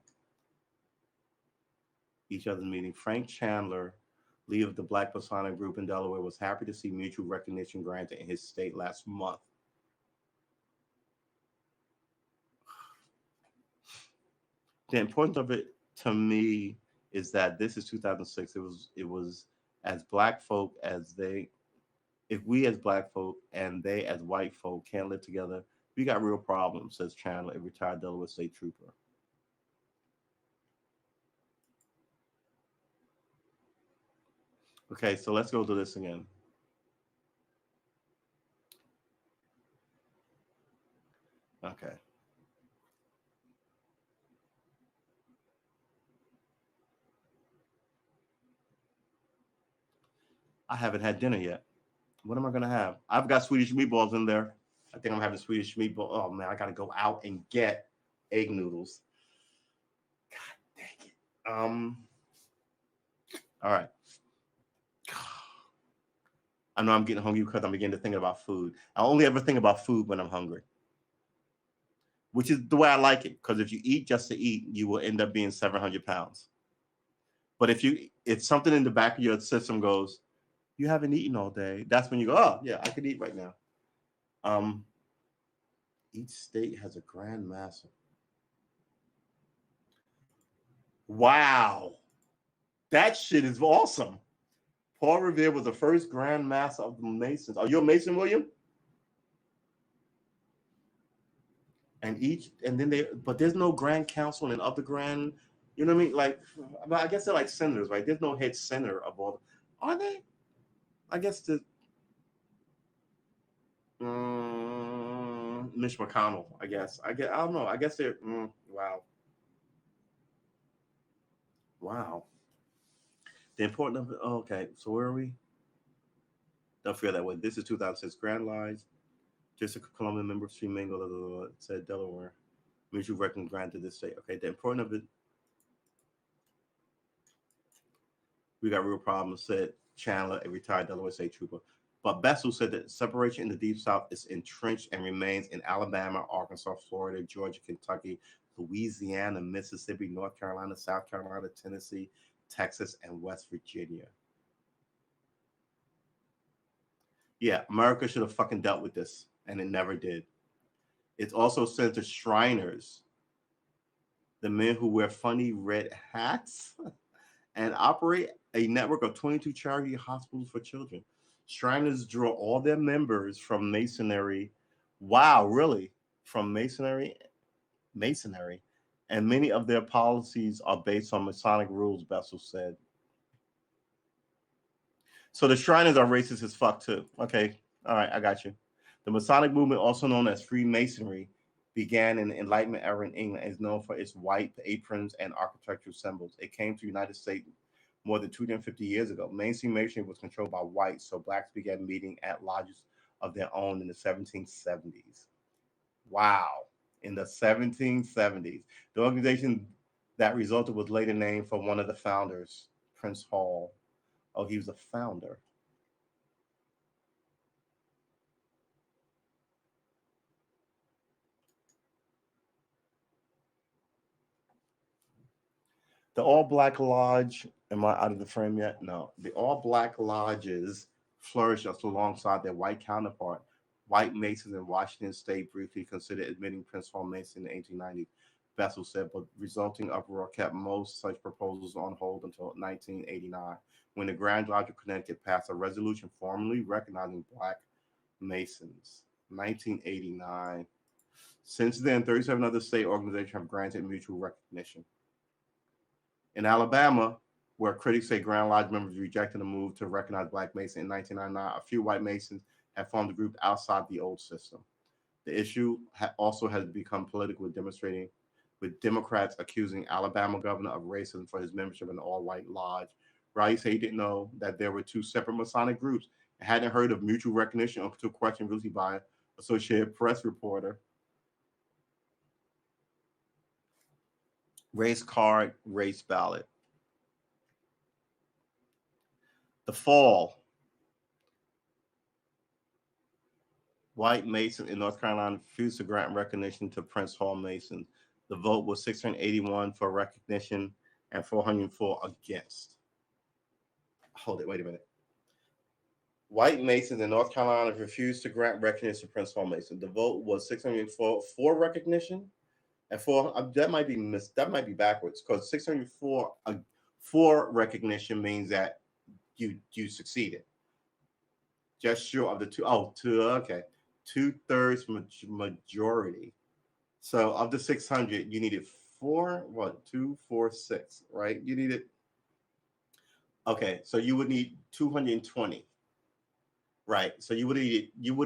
Each other's meeting. Frank Chandler, leader of the Black Masonic Group in Delaware, was happy to see mutual recognition granted in his state last month. The importance of it to me is that this is 2006. It was as black folk as they, if we as black folk and they as white folk can't live together, we got real problems, says Chandler, a retired Delaware state trooper. Okay, so let's go to this again. Okay. I haven't had dinner yet. What am I gonna have? I've got Swedish meatballs in there. I think I'm having Swedish meatball. Oh man, I gotta go out and get egg noodles. God dang it. All right. I know I'm getting hungry because I'm beginning to think about food. I only ever think about food when I'm hungry, which is the way I like it. Because if you eat just to eat, you will end up being 700 pounds. But if something in the back of your system goes, you haven't eaten all day, that's when you go, oh yeah, I could eat right now. Um, each state has a grand master. Wow, that shit is awesome. Paul Revere was the first Grand Master of the Masons. Are you a Mason, William? And then but there's no Grand Council and other Grand, you know what I mean? Like, I guess they're like senators, right? There's no head senator of all. Are they? I guess the Mitch McConnell. I don't know. I guess they're. Wow. Wow. The importance of. Oh, okay. So where are we? Don't feel that way. This is 2006 Grand Lines. District of Columbia member Stream Mingle said Delaware. Mutual recognition granted this state. Okay, the importance of it. We got real problems, said Chandler, a retired Delaware state trooper. But Bessel said that separation in the Deep South is entrenched and remains in Alabama, Arkansas, Florida, Georgia, Kentucky, Louisiana, Mississippi, North Carolina, South Carolina, Tennessee, Texas, and West Virginia. Yeah, America should have fucking dealt with this, and it never did. It's also sent to Shriners, the men who wear funny red hats and operate a network of 22 charity hospitals for children. Shriners draw all their members from Masonry. Wow, really? From Masonry? Masonry. And many of their policies are based on Masonic rules, Bessel said. So the Shriners are racist as fuck too. Okay, all right, I got you. The Masonic movement, also known as Freemasonry, began in the Enlightenment era in England and is known for its white aprons and architectural symbols. It came to the United States more than 250 years ago. Mainstream Masonry was controlled by whites, so blacks began meeting at lodges of their own in the 1770s. Wow. In the 1770s. The organization that resulted was later named for one of the founders, Prince Hall. Oh, he was a founder. The All Black Lodge, am I out of the frame yet? No. The All Black Lodges flourished alongside their white counterpart, White Masons in Washington State briefly considered admitting Prince Hall Mason in the 1890s, Bessel said, but resulting uproar kept most such proposals on hold until 1989, when the Grand Lodge of Connecticut passed a resolution formally recognizing Black Masons. 1989. Since then, 37 other state organizations have granted mutual recognition. In Alabama, where critics say Grand Lodge members rejected a move to recognize Black Masons in 1999, a few white Masons have formed a group outside the old system. The issue also has become political, with Democrats accusing Alabama governor of racism for his membership in the all-white lodge. Rice said he didn't know that there were two separate Masonic groups and hadn't heard of mutual recognition until question recently by Associated Press reporter. Race card, race ballot. The fall. White Masons in North Carolina refused to grant recognition to Prince Hall Masons. The vote was 681 for recognition and 404 against. Hold it, wait a minute. White Masons in North Carolina refused to grant recognition to Prince Hall Mason. The vote was 604 for recognition and for that might be backwards, because 604 for recognition means that you succeeded. Just short of the okay. 2/3 majority. So of the 600, you needed 2, 4, 6, right? You needed, okay, so you would need 220, right? So you would have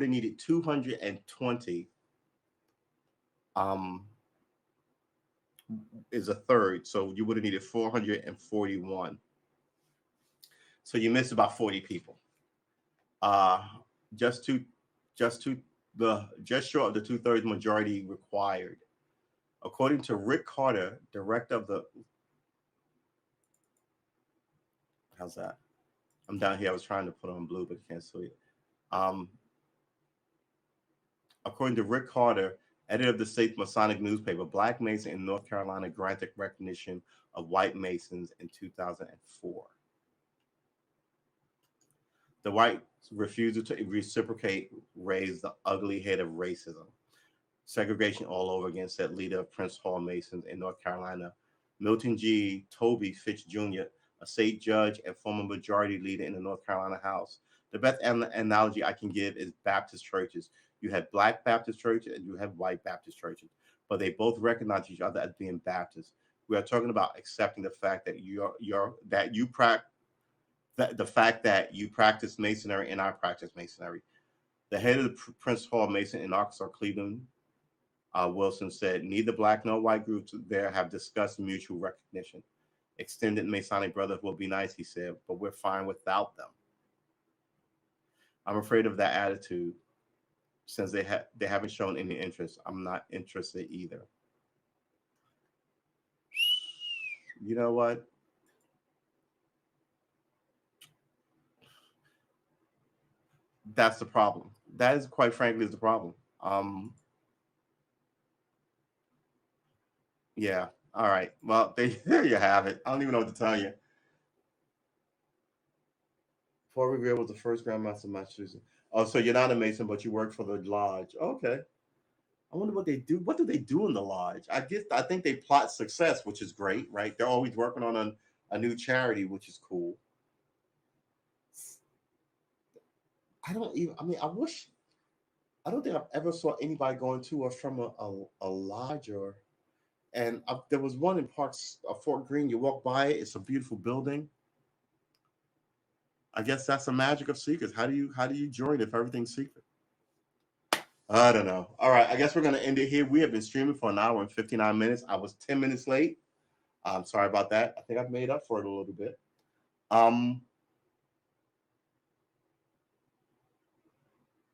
needed 220 is a third. So you would have needed 441. So you missed about 40 people. Just short of the 2/3 majority required. According to Rick Carter, director of the, how's that? I'm down here. I was trying to put on blue, but you can't see it. According to Rick Carter, editor of the state Masonic newspaper, Black Mason in North Carolina granted recognition of white Masons in 2004. The white refusal to reciprocate raised the ugly head of racism. Segregation all over again, said leader of Prince Hall Masons in North Carolina, Milton G. Toby Fitch Jr., a state judge and former majority leader in the North Carolina House. The best analogy I can give is Baptist churches. You have Black Baptist churches and you have white Baptist churches, but they both recognize each other as being Baptist. We are talking about accepting the fact that the fact that you practice Masonry and I practice Masonry. The head of the Prince Hall Mason in Arkansas, Cleveland Wilson, said neither Black nor white groups there have discussed mutual recognition. Extended Masonic brothers will be nice, he said, but we're fine without them. I'm afraid of that attitude. Since they haven't shown any interest, I'm not interested either. You know what? That's the problem. That is, quite frankly, is the problem. Yeah. All right. Well, there you have it. I don't even know what to tell you. Before we was the first Grandmaster of Massachusetts. Oh, so you're not a Mason, but you work for the lodge. Okay. I wonder what they do. What do they do in the lodge? I think they plot success, which is great, right? They're always working on a new charity, which is cool. I don't think I've ever saw anybody going to or from a lodge and there was one in Fort Greene. You walk by it, it's a beautiful building. I guess that's the magic of secrets. How do you join if everything's secret? I don't know. All right, I guess we're gonna end it here. We have been streaming for an hour and 59 minutes. I was 10 minutes late. I'm sorry about that. I think I've made up for it a little bit.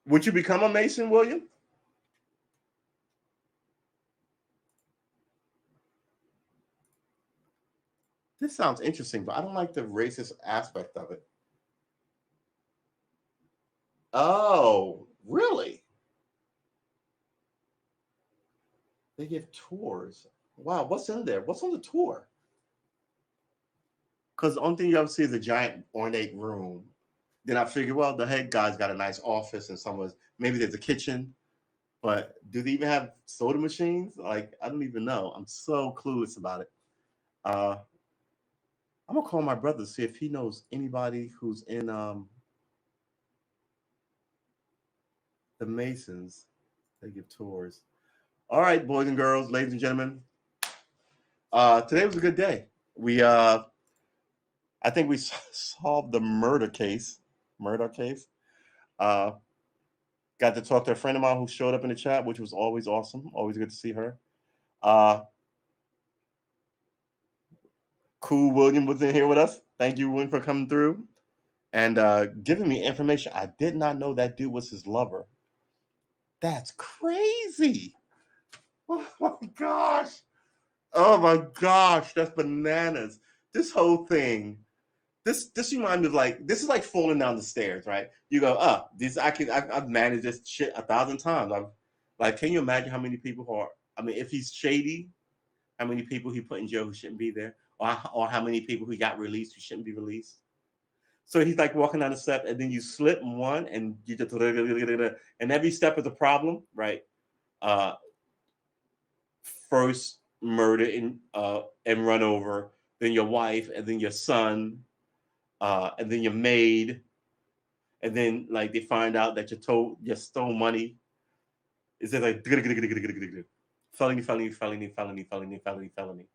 Would you become a Mason, William? This sounds interesting, but I don't like the racist aspect of it. Oh, really? They give tours. Wow, what's in there? What's on the tour? Because the only thing you ever see is a giant ornate room. Then I figured, well, the head guy's got a nice office and maybe there's a kitchen, but do they even have soda machines? Like, I don't even know. I'm so clueless about it. Uh, I'm gonna call my brother to see if he knows anybody who's in the Masons. They give tours. All right, boys and girls, ladies and gentlemen. Today was a good day. I think we solved the murder case. Uh, got to talk to a friend of mine who showed up in the chat, which was always awesome. Always good to see her. Cool William was in here with us. Thank you, William, for coming through and giving me information. I did not know that dude was his lover. That's crazy. Oh my gosh. Oh my gosh. That's bananas. This whole thing. This reminds me of this is like falling down the stairs, right? You go, I've managed this shit 1,000 times. Can you imagine how many people if he's shady, how many people he put in jail who shouldn't be there? Or how many people who got released who shouldn't be released? So he's like walking down the step, and then you slip one, and you just, and every step is a problem, right? First murder and run over, then your wife, and then your son, and then your maid, and then they find out that you stole money. It's just like felony.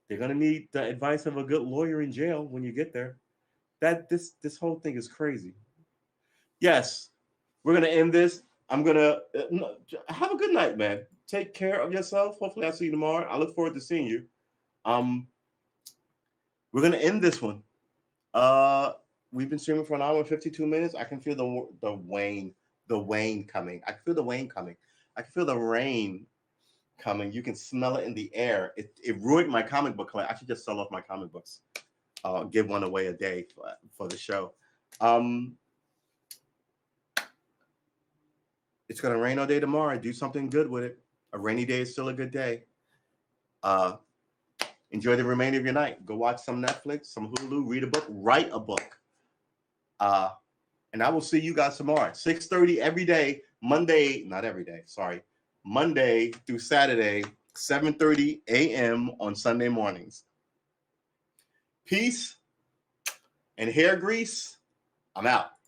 You're gonna need the advice of a good lawyer in jail when you get there. This whole thing is crazy. Yes, we're gonna end this. I'm gonna have a good night, man. Take care of yourself. Hopefully, I'll see you tomorrow. I look forward to seeing you. We're gonna end this one. We've been streaming for an hour and 52 minutes. I can feel the wane coming. I can feel the wane coming. I can feel the rain coming. You can smell it in the air. It ruined my comic book collection. I should just sell off my comic books. Give one away a day for the show. It's gonna rain all day tomorrow. Do something good with it. A rainy day is still a good day. Enjoy the remainder of your night. Go watch some Netflix, some Hulu, read a book, write a book. And I will see you guys tomorrow. 6:30 every day. Monday through Saturday, 7:30 a.m. on Sunday mornings. Peace and hair grease. I'm out.